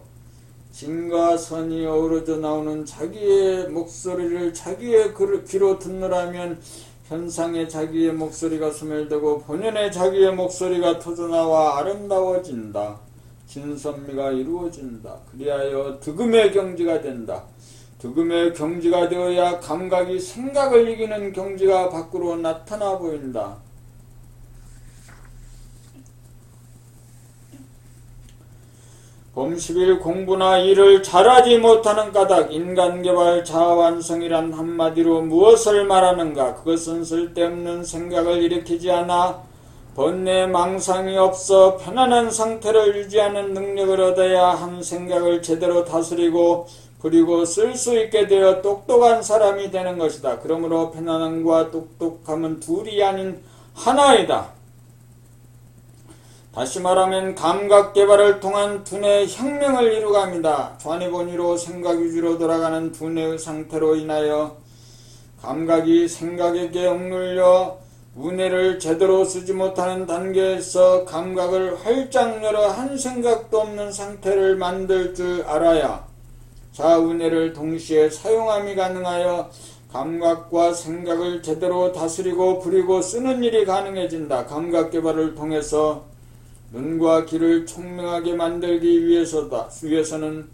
진과 선이 어우러져 나오는 자기의 목소리를 자기의 귀로 듣느라면 현상에 자기의 목소리가 소멸되고 본연의 자기의 목소리가 터져나와 아름다워진다. 진선미가 이루어진다. 그리하여 득음의 경지가 된다. 득음의 경지가 되어야 감각이 생각을 이기는 경지가 밖으로 나타나 보인다. 봄 10일 공부나 일을 잘하지 못하는 까닭 인간개발 자아완성이란 한마디로 무엇을 말하는가? 그것은 쓸데없는 생각을 일으키지 않아 번뇌 망상이 없어 편안한 상태를 유지하는 능력을 얻어야 한 생각을 제대로 다스리고 부리고 쓸 수 있게 되어 똑똑한 사람이 되는 것이다. 그러므로 편안함과 똑똑함은 둘이 아닌 하나이다. 다시 말하면 감각개발을 통한 두뇌의 혁명을 이루갑니다. 좌니보니로 생각 위주로 돌아가는 두뇌의 상태로 인하여 감각이 생각에게 억눌려 우뇌를 제대로 쓰지 못하는 단계에서 감각을 활짝 열어 한 생각도 없는 상태를 만들 줄 알아야 좌우뇌를 동시에 사용함이 가능하여 감각과 생각을 제대로 다스리고 부리고 쓰는 일이 가능해진다. 감각개발을 통해서 눈과 귀를 총명하게 만들기 위해서는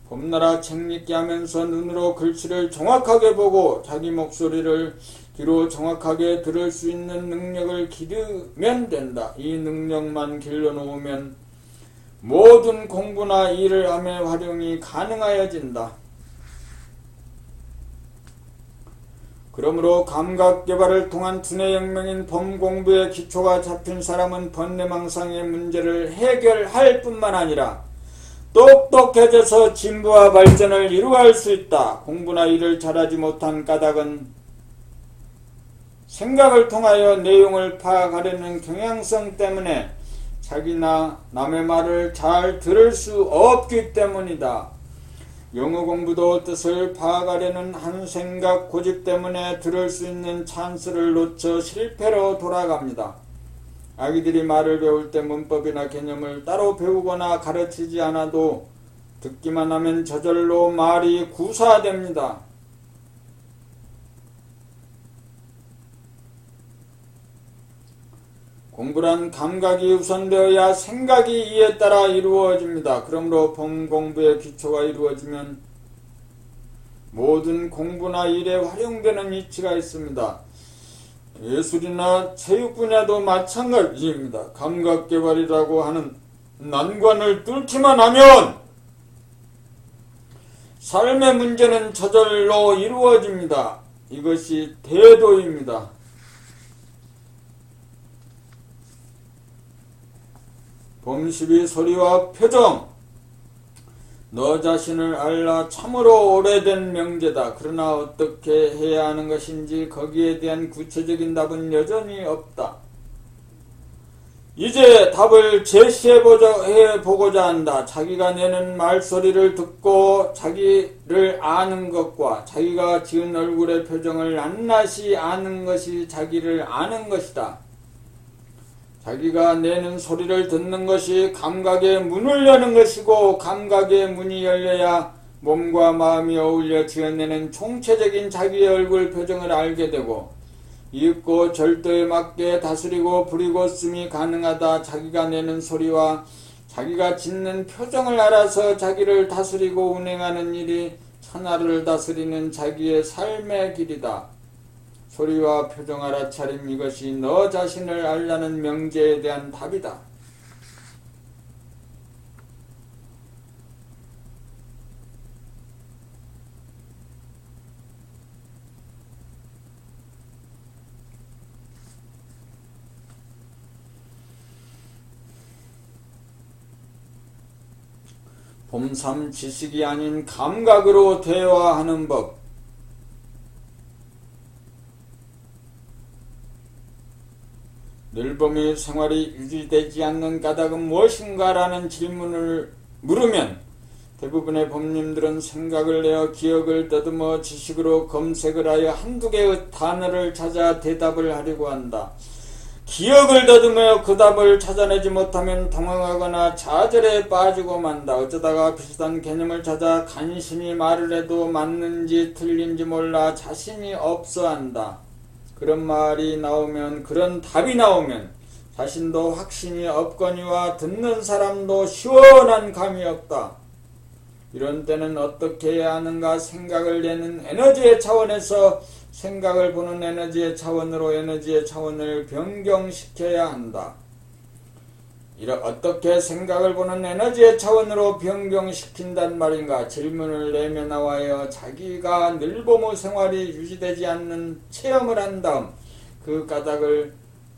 봄나라 책 읽기 하면서 눈으로 글씨를 정확하게 보고 자기 목소리를 귀로 정확하게 들을 수 있는 능력을 기르면 된다. 이 능력만 길러놓으면 모든 공부나 일을 함의 활용이 가능하여진다. 그러므로 감각개발을 통한 두뇌혁명인 봄공부의 기초가 잡힌 사람은 번뇌망상의 문제를 해결할 뿐만 아니라 똑똑해져서 진보와 발전을 이루어갈 수 있다. 공부나 일을 잘하지 못한 까닭은 생각을 통하여 내용을 파악하려는 경향성 때문에 자기나 남의 말을 잘 들을 수 없기 때문이다. 영어 공부도 뜻을 파악하려는 한 생각 고집 때문에 들을 수 있는 찬스를 놓쳐 실패로 돌아갑니다. 아기들이 말을 배울 때 문법이나 개념을 따로 배우거나 가르치지 않아도 듣기만 하면 저절로 말이 구사됩니다. 공부란 감각이 우선되어야 생각이 이에 따라 이루어집니다. 그러므로 봄공부의 기초가 이루어지면 모든 공부나 일에 활용되는 이치가 있습니다. 예술이나 체육 분야도 마찬가지입니다. 감각개발이라고 하는 난관을 뚫기만 하면 삶의 문제는 저절로 이루어집니다. 이것이 대도입니다. 봄12 소리와 표정. 너 자신을 알라 참으로 오래된 명제다. 그러나 어떻게 해야 하는 것인지 거기에 대한 구체적인 답은 여전히 없다. 이제 답을 제시해보고자 한다. 자기가 내는 말소리를 듣고 자기를 아는 것과 자기가 지은 얼굴의 표정을 낱낱이 아는 것이 자기를 아는 것이다. 자기가 내는 소리를 듣는 것이 감각의 문을 여는 것이고 감각의 문이 열려야 몸과 마음이 어울려 지어내는 총체적인 자기의 얼굴 표정을 알게 되고 이윽고 절도에 맞게 다스리고 부리고 씀이 가능하다. 자기가 내는 소리와 자기가 짓는 표정을 알아서 자기를 다스리고 운행하는 일이 천하를 다스리는 자기의 삶의 길이다. 소리와 표정 알아차림, 이것이 너 자신을 알라는 명제에 대한 답이다. 봄삼 지식이 아닌 감각으로 대화하는 법. 늘봄이 생활이 유지되지 않는 까닭은 무엇인가 라는 질문을 물으면 대부분의 봄님들은 생각을 내어 기억을 더듬어 지식으로 검색을 하여 한두 개의 단어를 찾아 대답을 하려고 한다. 기억을 더듬어 그 답을 찾아내지 못하면 당황하거나 좌절에 빠지고 만다. 어쩌다가 비슷한 개념을 찾아 간신히 말을 해도 맞는지 틀린지 몰라 자신이 없어 한다. 그런 말이 나오면, 그런 답이 나오면 자신도 확신이 없거니와 듣는 사람도 시원한 감이 없다. 이런 때는 어떻게 해야 하는가? 생각을 내는 에너지의 차원에서 생각을 보는 에너지의 차원으로 에너지의 차원을 변경시켜야 한다. 어떻게 생각을 보는 에너지의 차원으로 변경시킨단 말인가? 질문을 내며 나와야 자기가 늘보무 생활이 유지되지 않는 체험을 한 다음 그 까닭을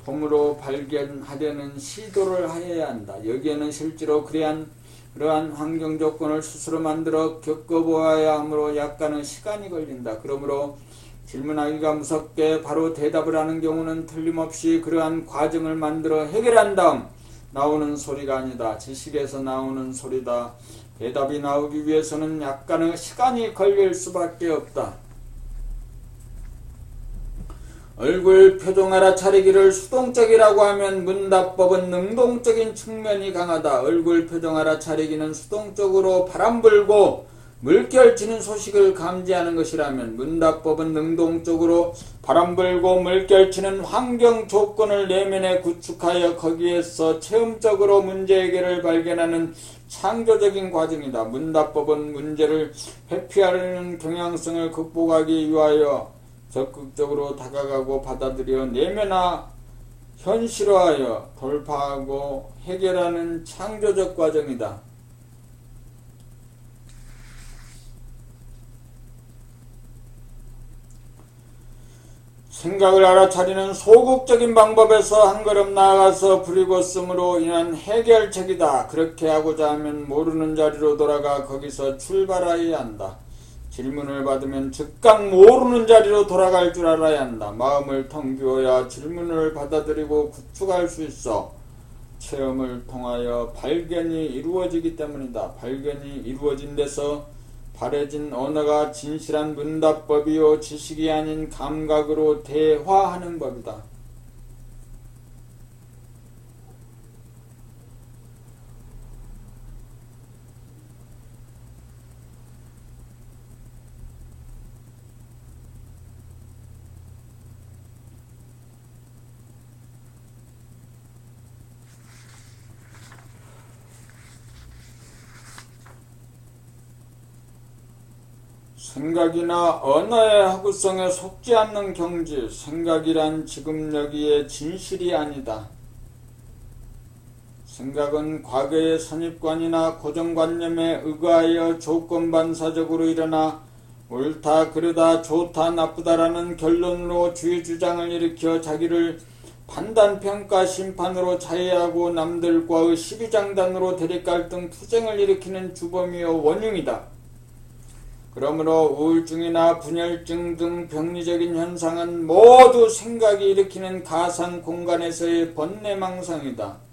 봄으로 발견하려는 시도를 하여야 한다. 여기에는 실제로 그러한 환경 조건을 스스로 만들어 겪어보아야 하므로 약간은 시간이 걸린다. 그러므로 질문하기가 무섭게 바로 대답을 하는 경우는 틀림없이 그러한 과정을 만들어 해결한 다음 나오는 소리가 아니다. 지식에서 나오는 소리다. 대답이 나오기 위해서는 약간의 시간이 걸릴 수밖에 없다. 얼굴 표정 알아차리기를 수동적이라고 하면 문답법은 능동적인 측면이 강하다. 얼굴 표정 알아차리기는 수동적으로 바람 불고 물결 치는 소식을 감지하는 것이라면 문답법은 능동적으로 바람 불고 물결 치는 환경 조건을 내면에 구축하여 거기에서 체험적으로 문제 해결을 발견하는 창조적인 과정이다. 문답법은 문제를 회피하려는 경향성을 극복하기 위하여 적극적으로 다가가고 받아들여 내면화 현실화하여 돌파하고 해결하는 창조적 과정이다. 생각을 알아차리는 소극적인 방법에서 한 걸음 나아가서 부리고 씀으로 인한 해결책이다. 그렇게 하고자 하면 모르는 자리로 돌아가 거기서 출발해야 한다. 질문을 받으면 즉각 모르는 자리로 돌아갈 줄 알아야 한다. 마음을 텅 비워야 질문을 받아들이고 구축할 수 있어. 체험을 통하여 발견이 이루어지기 때문이다. 발견이 이루어진 데서 바래진 언어가 진실한 문답법이요 지식이 아닌 감각으로 대화하는 법이다. 생각이나 언어의 허구성에 속지 않는 경지, 생각이란 지금 여기의 진실이 아니다. 생각은 과거의 선입관이나 고정관념에 의거하여 조건반사적으로 일어나 옳다 그르다 좋다 나쁘다라는 결론으로 주의주장을 일으켜 자기를 판단평가 심판으로 자해하고 남들과의 시비장단으로 대립갈등 투쟁을 일으키는 주범이요 원흉이다. 그러므로 우울증이나 분열증 등 병리적인 현상은 모두 생각이 일으키는 가상 공간에서의 번뇌망상이다.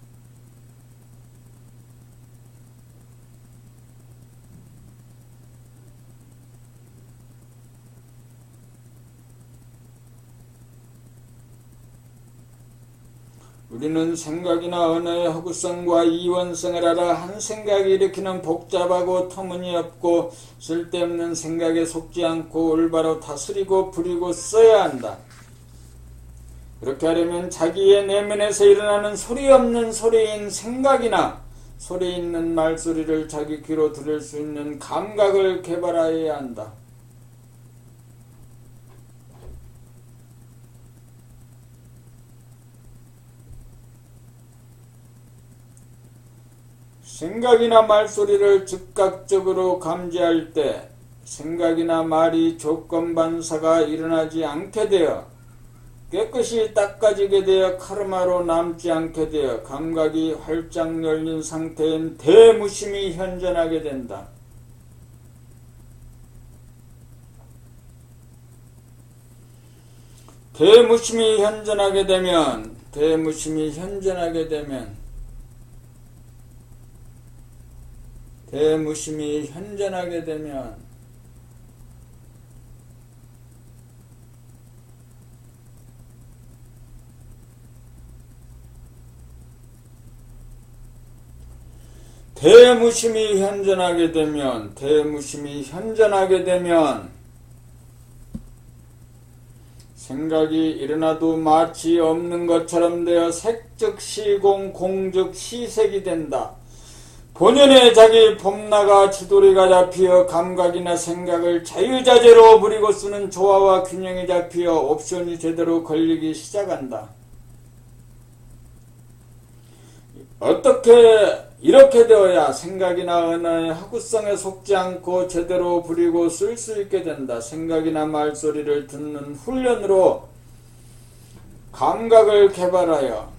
우리는 생각이나 언어의 허구성과 이원성을 알아 한 생각이 일으키는 복잡하고 터무니없고 쓸데없는 생각에 속지 않고 올바로 다스리고 부리고 써야 한다. 그렇게 하려면 자기의 내면에서 일어나는 소리 없는 소리인 생각이나 소리 있는 말소리를 자기 귀로 들을 수 있는 감각을 개발하여야 한다. 생각이나 말소리를 즉각적으로 감지할 때 생각이나 말이 조건반사가 일어나지 않게 되어 깨끗이 닦아지게 되어 카르마로 남지 않게 되어 감각이 활짝 열린 상태인 대무심이 현존하게 된다. 대무심이 현존하게 되면 대무심이 현존하게 되면 생각이 일어나도 마치 없는 것처럼 되어 색즉 시공, 공즉 시색이 된다. 본연의 자기 봄나가 지도리가 잡히어 감각이나 생각을 자유자재로 부리고 쓰는 조화와 균형이 잡히어 옵션이 제대로 걸리기 시작한다. 어떻게 이렇게 되어야 생각이나 언어의 하구성에 속지 않고 제대로 부리고 쓸 수 있게 된다. 생각이나 말소리를 듣는 훈련으로 감각을 개발하여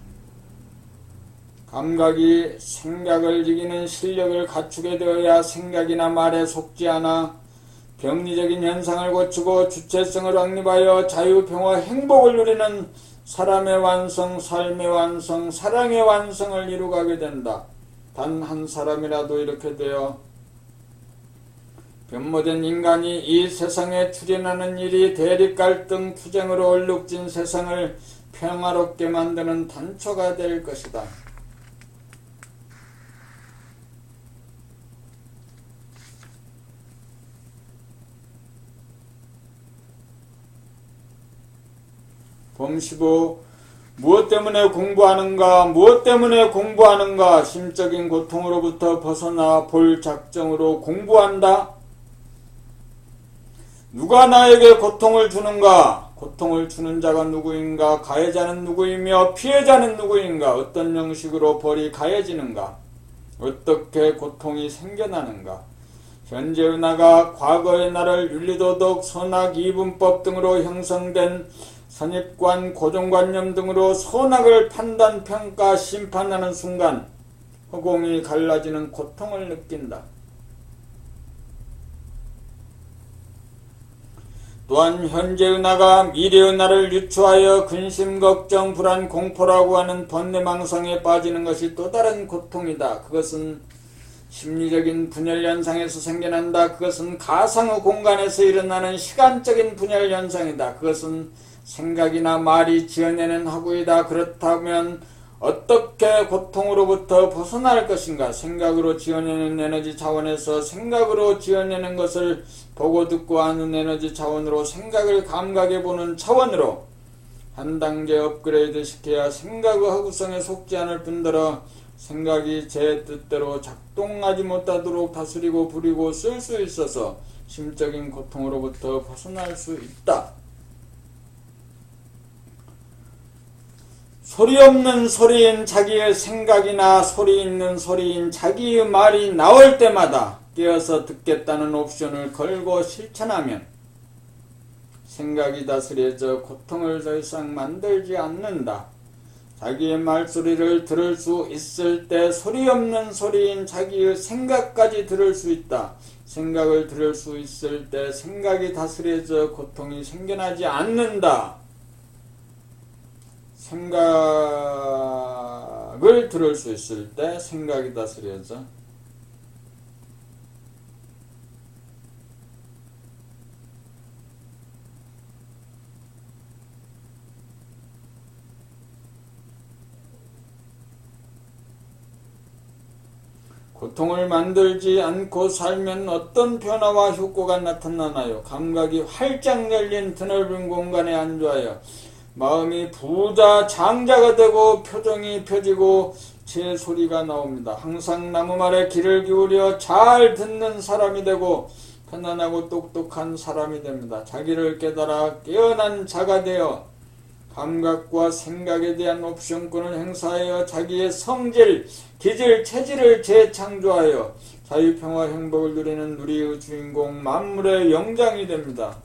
감각이 생각을 이기는 실력을 갖추게 되어야 생각이나 말에 속지 않아 병리적인 현상을 고치고 주체성을 확립하여 자유, 평화, 행복을 누리는 사람의 완성, 삶의 완성, 사랑의 완성을 이루가게 된다. 단 한 사람이라도 이렇게 되어 변모된 인간이 이 세상에 출현하는 일이 대립, 갈등, 투쟁으로 얼룩진 세상을 평화롭게 만드는 단초가 될 것이다. 봄 15. 무엇 때문에 공부하는가? 무엇 때문에 공부하는가? 심적인 고통으로부터 벗어나 볼 작정으로 공부한다. 누가 나에게 고통을 주는가? 고통을 주는 자가 누구인가? 가해자는 누구이며 피해자는 누구인가? 어떤 형식으로 벌이 가해지는가? 어떻게 고통이 생겨나는가? 현재의 나가 과거의 나를 윤리도덕, 선악, 이분법 등으로 형성된 선입관, 고정관념 등으로 선악을 판단, 평가, 심판하는 순간 허공이 갈라지는 고통을 느낀다. 또한 현재의 나가 미래의 나를 유추하여 근심, 걱정, 불안, 공포라고 하는 번뇌망상에 빠지는 것이 또 다른 고통이다. 그것은 심리적인 분열현상에서 생겨난다. 그것은 가상의 공간에서 일어나는 시간적인 분열현상이다. 그것은 생각이나 말이 지어내는 하구이다. 그렇다면 어떻게 고통으로부터 벗어날 것인가? 생각으로 지어내는 에너지 차원에서 생각으로 지어내는 것을 보고 듣고 아는 에너지 차원으로 생각을 감각해보는 차원으로 한 단계 업그레이드 시켜야 생각의 허구성에 속지 않을 뿐더러 생각이 제 뜻대로 작동하지 못하도록 다스리고 부리고 쓸 수 있어서 심적인 고통으로부터 벗어날 수 있다. 소리 없는 소리인 자기의 생각이나 소리 있는 소리인 자기의 말이 나올 때마다 깨어서 듣겠다는 옵션을 걸고 실천하면 생각이 다스려져 고통을 더 이상 만들지 않는다. 자기의 말소리를 들을 수 있을 때 소리 없는 소리인 자기의 생각까지 들을 수 있다. 생각을 들을 수 있을 때 생각이 다스려져 고통이 생겨나지 않는다. 생각을 들을 수 있을 때 생각이 다스려져 고통을 만들지 않고 살면 어떤 변화와 효과가 나타나나요? 감각이 활짝 열린 드넓은 공간에 안주하여 마음이 부자 장자가 되고 표정이 펴지고 제 소리가 나옵니다. 항상 나무 말에 귀를 기울여 잘 듣는 사람이 되고 편안하고 똑똑한 사람이 됩니다. 자기를 깨달아 깨어난 자가 되어 감각과 생각에 대한 옵션권을 행사하여 자기의 성질, 기질, 체질을 재창조하여 자유평화 행복을 누리는 우리의 주인공 만물의 영장이 됩니다.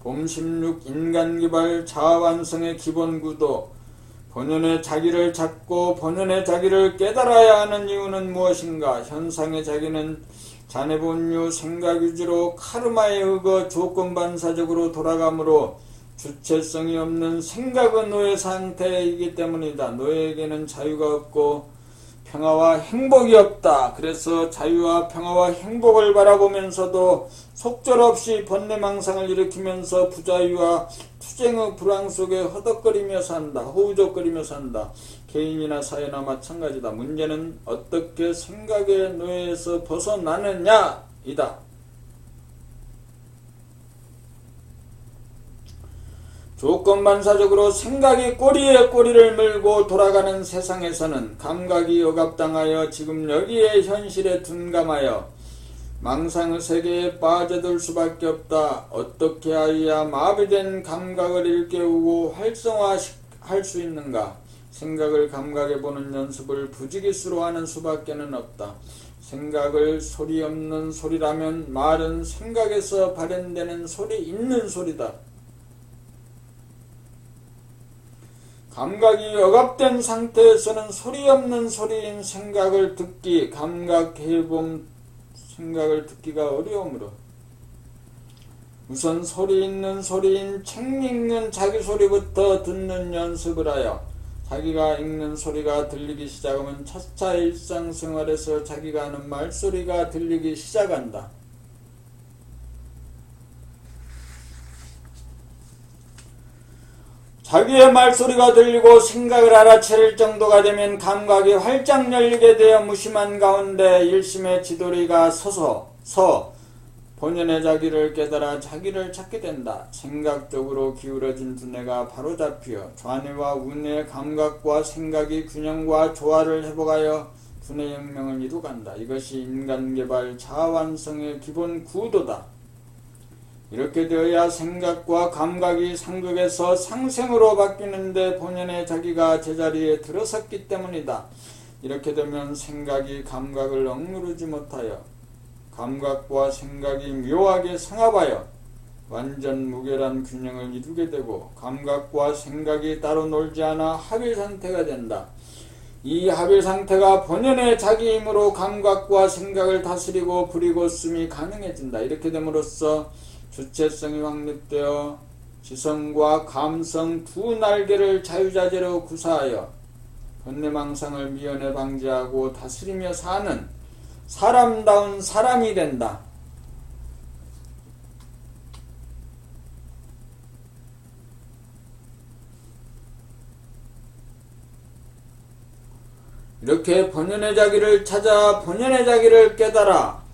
봄 16 인간기발 자아완성의 기본구도 본연의 자기를 찾고 본연의 자기를 깨달아야 하는 이유는 무엇인가? 현상의 자기는 자네본유 생각유지로 카르마에 의거 조건반사적으로 돌아가므로 주체성이 없는 생각의 노예 상태이기 때문이다. 노예에게는 자유가 없고 평화와 행복이 없다. 그래서 자유와 평화와 행복을 바라보면서도 속절없이 번뇌망상을 일으키면서 부자유와 투쟁의 불황 속에 허덕거리며 산다. 호우적거리며 산다. 개인이나 사회나 마찬가지다. 문제는 어떻게 생각의 노예에서 벗어나느냐 이다. 조건반사적으로 생각이 꼬리에 꼬리를 물고 돌아가는 세상에서는 감각이 억압당하여 지금 여기에 현실에 둔감하여 망상의 세계에 빠져들 수밖에 없다. 어떻게 하여야 마비된 감각을 일깨우고 활성화할 수 있는가? 생각을 감각해 보는 연습을 부지기수로 하는 수밖에는 없다. 생각을 소리 없는 소리라면 말은 생각에서 발현되는 소리 있는 소리다. 감각이 억압된 상태에서는 소리 없는 소리인 생각을 듣기, 감각해봄 생각을 듣기가 어려우므로 우선 소리 있는 소리인 책 읽는 자기 소리부터 듣는 연습을 하여 자기가 읽는 소리가 들리기 시작하면 차차 일상생활에서 자기가 하는 말소리가 들리기 시작한다. 자기의 말소리가 들리고 생각을 알아차릴 정도가 되면 감각이 활짝 열리게 되어 무심한 가운데 일심의 지도리가 서 본연의 자기를 깨달아 자기를 찾게 된다. 생각적으로 기울어진 두뇌가 바로잡히어 좌뇌와 우뇌의 감각과 생각이 균형과 조화를 회복하여 두뇌혁명을 이루간다. 이것이 인간개발 자아완성의 기본 구도다. 이렇게 되어야 생각과 감각이 상극에서 상생으로 바뀌는데 본연의 자기가 제자리에 들어섰기 때문이다. 이렇게 되면 생각이 감각을 억누르지 못하여 감각과 생각이 묘하게 상합하여 완전 무결한 균형을 이루게 되고 감각과 생각이 따로 놀지 않아 합일 상태가 된다. 이 합일 상태가 본연의 자기 힘으로 감각과 생각을 다스리고 부리고 씀이 가능해진다. 이렇게 됨으로써 주체성이 확립되어 지성과 감성 두 날개를 자유자재로 구사하여 번뇌망상을 미연에 방지하고 다스리며 사는 사람다운 사람이 된다. 이렇게 본연의 자기를 찾아 본연의 자기를 깨달아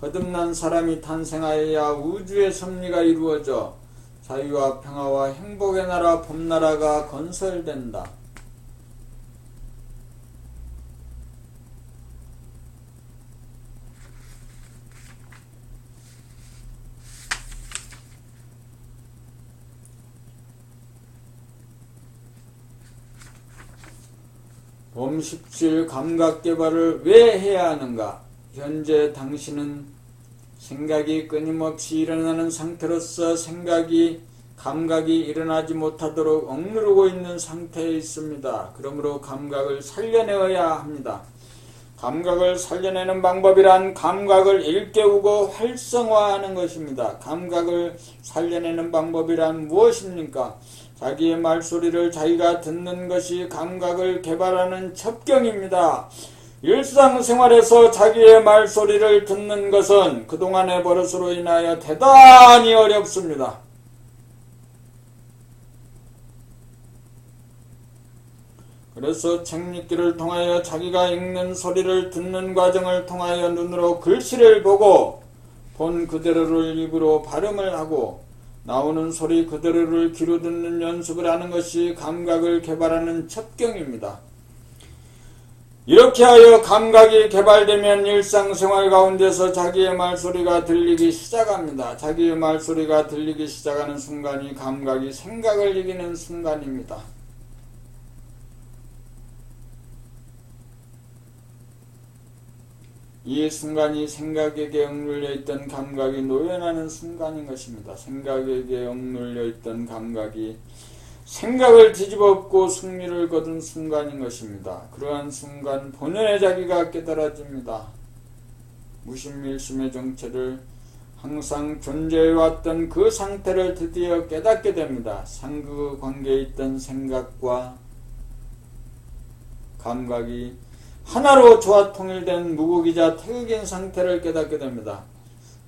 거듭난 사람이 탄생하여야 우주의 섭리가 이루어져 자유와 평화와 행복의 나라 봄나라가 건설된다. 봄 17 감각개발을 왜 해야 하는가? 현재 당신은 생각이 끊임없이 일어나는 상태로서 감각이 일어나지 못하도록 억누르고 있는 상태에 있습니다. 그러므로 감각을 살려내어야 합니다. 감각을 살려내는 방법이란 감각을 일깨우고 활성화하는 것입니다. 감각을 살려내는 방법이란 무엇입니까? 자기의 말소리를 자기가 듣는 것이 감각을 개발하는 첩경입니다. 일상생활에서 자기의 말소리를 듣는 것은 그동안의 버릇으로 인하여 대단히 어렵습니다. 그래서 책 읽기를 통하여 자기가 읽는 소리를 듣는 과정을 통하여 눈으로 글씨를 보고 본 그대로를 입으로 발음을 하고 나오는 소리 그대로를 귀로 듣는 연습을 하는 것이 감각을 개발하는 첩경입니다. 이렇게 하여 감각이 개발되면 일상생활 가운데서 자기의 말소리가 들리기 시작합니다. 자기의 말소리가 들리기 시작하는 순간이 감각이 생각을 이기는 순간입니다. 이 순간이 생각에게 억눌려 있던 감각이 노연하는 순간인 것입니다. 생각에게 억눌려 있던 감각이 생각을 뒤집어엎고 승리를 거둔 순간인 것입니다. 그러한 순간 본연의 자기가 깨달아집니다. 무심일심의 정체를 항상 존재해왔던 그 상태를 드디어 깨닫게 됩니다. 상극 관계에 있던 생각과 감각이 하나로 조화 통일된 무극이자 태극인 상태를 깨닫게 됩니다.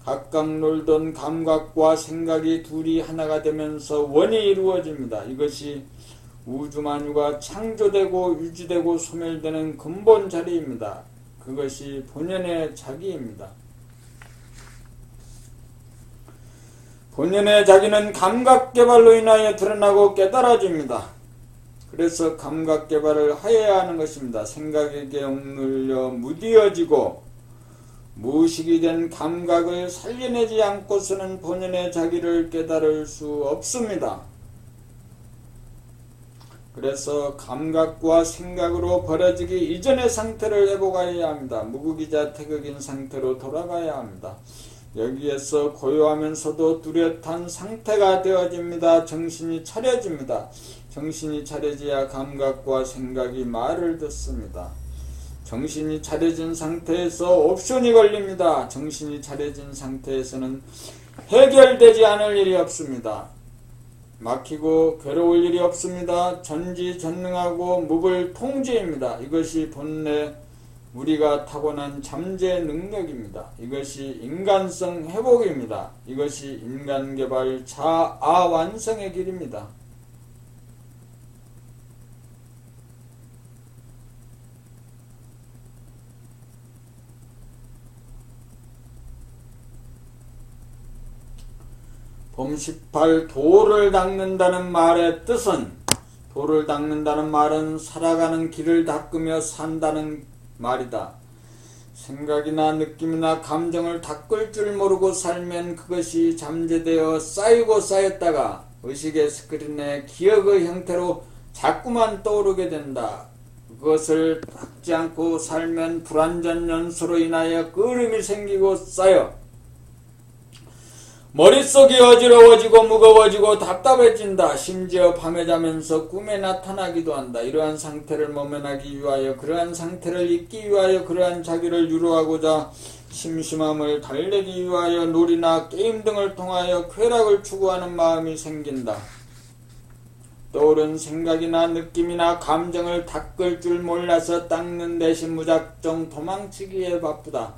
각각 놀던 감각과 생각이 둘이 하나가 되면서 원이 이루어집니다. 이것이 우주만유가 창조되고 유지되고 소멸되는 근본 자리입니다. 그것이 본연의 자기입니다. 본연의 자기는 감각개발로 인하여 드러나고 깨달아집니다. 그래서 감각개발을 하여야 하는 것입니다. 생각에게 억눌려 무디어지고 무식이 된 감각을 살려내지 않고서는 본연의 자기를 깨달을 수 없습니다. 그래서 감각과 생각으로 벌어지기 이전의 상태를 회복해야 합니다. 무극이자 태극인 상태로 돌아가야 합니다. 여기에서 고요하면서도 뚜렷한 상태가 되어집니다. 정신이 차려집니다. 정신이 차려져야 감각과 생각이 말을 듣습니다. 정신이 차려진 상태에서 옵션이 걸립니다. 정신이 차려진 상태에서는 해결되지 않을 일이 없습니다. 막히고 괴로울 일이 없습니다. 전지전능하고 무불통제입니다. 이것이 본래 우리가 타고난 잠재 능력입니다. 이것이 인간성 회복입니다. 이것이 인간개발 자아 완성의 길입니다. 봄 18 도를 닦는다는 말의 뜻은, 도를 닦는다는 말은 살아가는 길을 닦으며 산다는 말이다. 생각이나 느낌이나 감정을 닦을 줄 모르고 살면 그것이 잠재되어 쌓이고 쌓였다가 의식의 스크린에 기억의 형태로 자꾸만 떠오르게 된다. 그것을 닦지 않고 살면 불완전 연소로 인하여 끓음이 생기고 쌓여 머릿속이 어지러워지고 무거워지고 답답해진다. 심지어 밤에 자면서 꿈에 나타나기도 한다. 이러한 상태를 모면하기 위하여, 그러한 상태를 잊기 위하여, 그러한 자기를 유로하고자 심심함을 달래기 위하여 놀이나 게임 등을 통하여 쾌락을 추구하는 마음이 생긴다. 떠오른 생각이나 느낌이나 감정을 닦을 줄 몰라서 닦는 대신 무작정 도망치기에 바쁘다.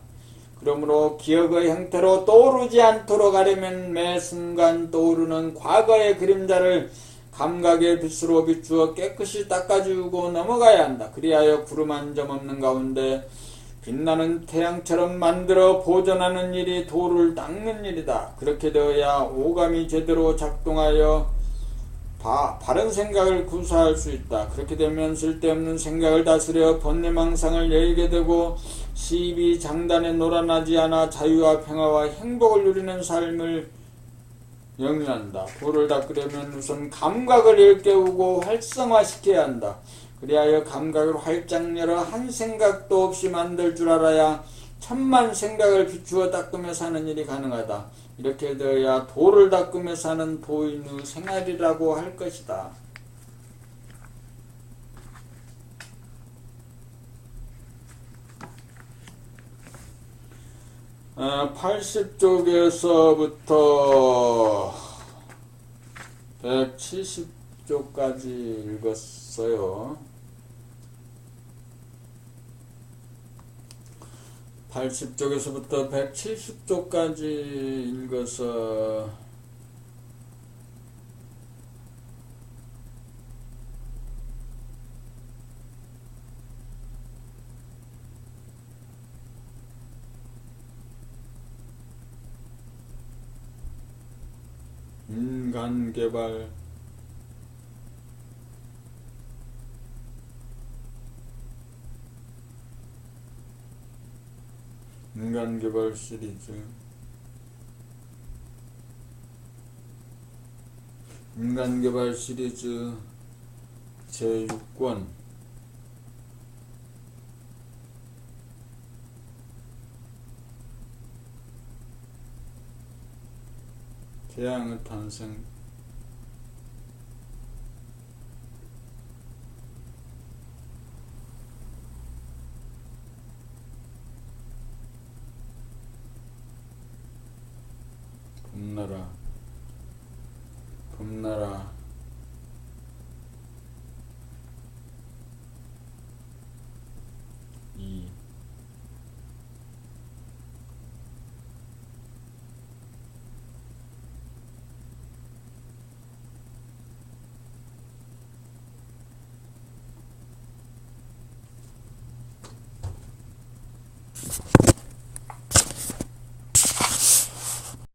그러므로 기억의 형태로 떠오르지 않도록 하려면 매 순간 떠오르는 과거의 그림자를 감각의 빛으로 비추어 깨끗이 닦아주고 넘어가야 한다. 그리하여 구름 한 점 없는 가운데 빛나는 태양처럼 만들어 보존하는 일이 도를 닦는 일이다. 그렇게 되어야 오감이 제대로 작동하여 바른 생각을 구사할 수 있다. 그렇게 되면 쓸데없는 생각을 다스려 번뇌망상을 열게 되고 시비 장단에 놀아나지 않아 자유와 평화와 행복을 누리는 삶을 영위한다. 도를 닦으려면 우선 감각을 일깨우고 활성화시켜야 한다. 그리하여 감각을 활짝 열어 한 생각도 없이 만들 줄 알아야 천만 생각을 비추어 닦으며 사는 일이 가능하다. 이렇게 되어야 도를 닦으며 사는 도인의 생활이라고 할 것이다. 80쪽에서부터 170쪽까지 읽었어요. 80쪽에서부터 170쪽까지 읽어서 인간개발, 인간개발 시리즈, 인간개발 시리즈 제6권 태양의 탄생, 봄나라, 봄나라,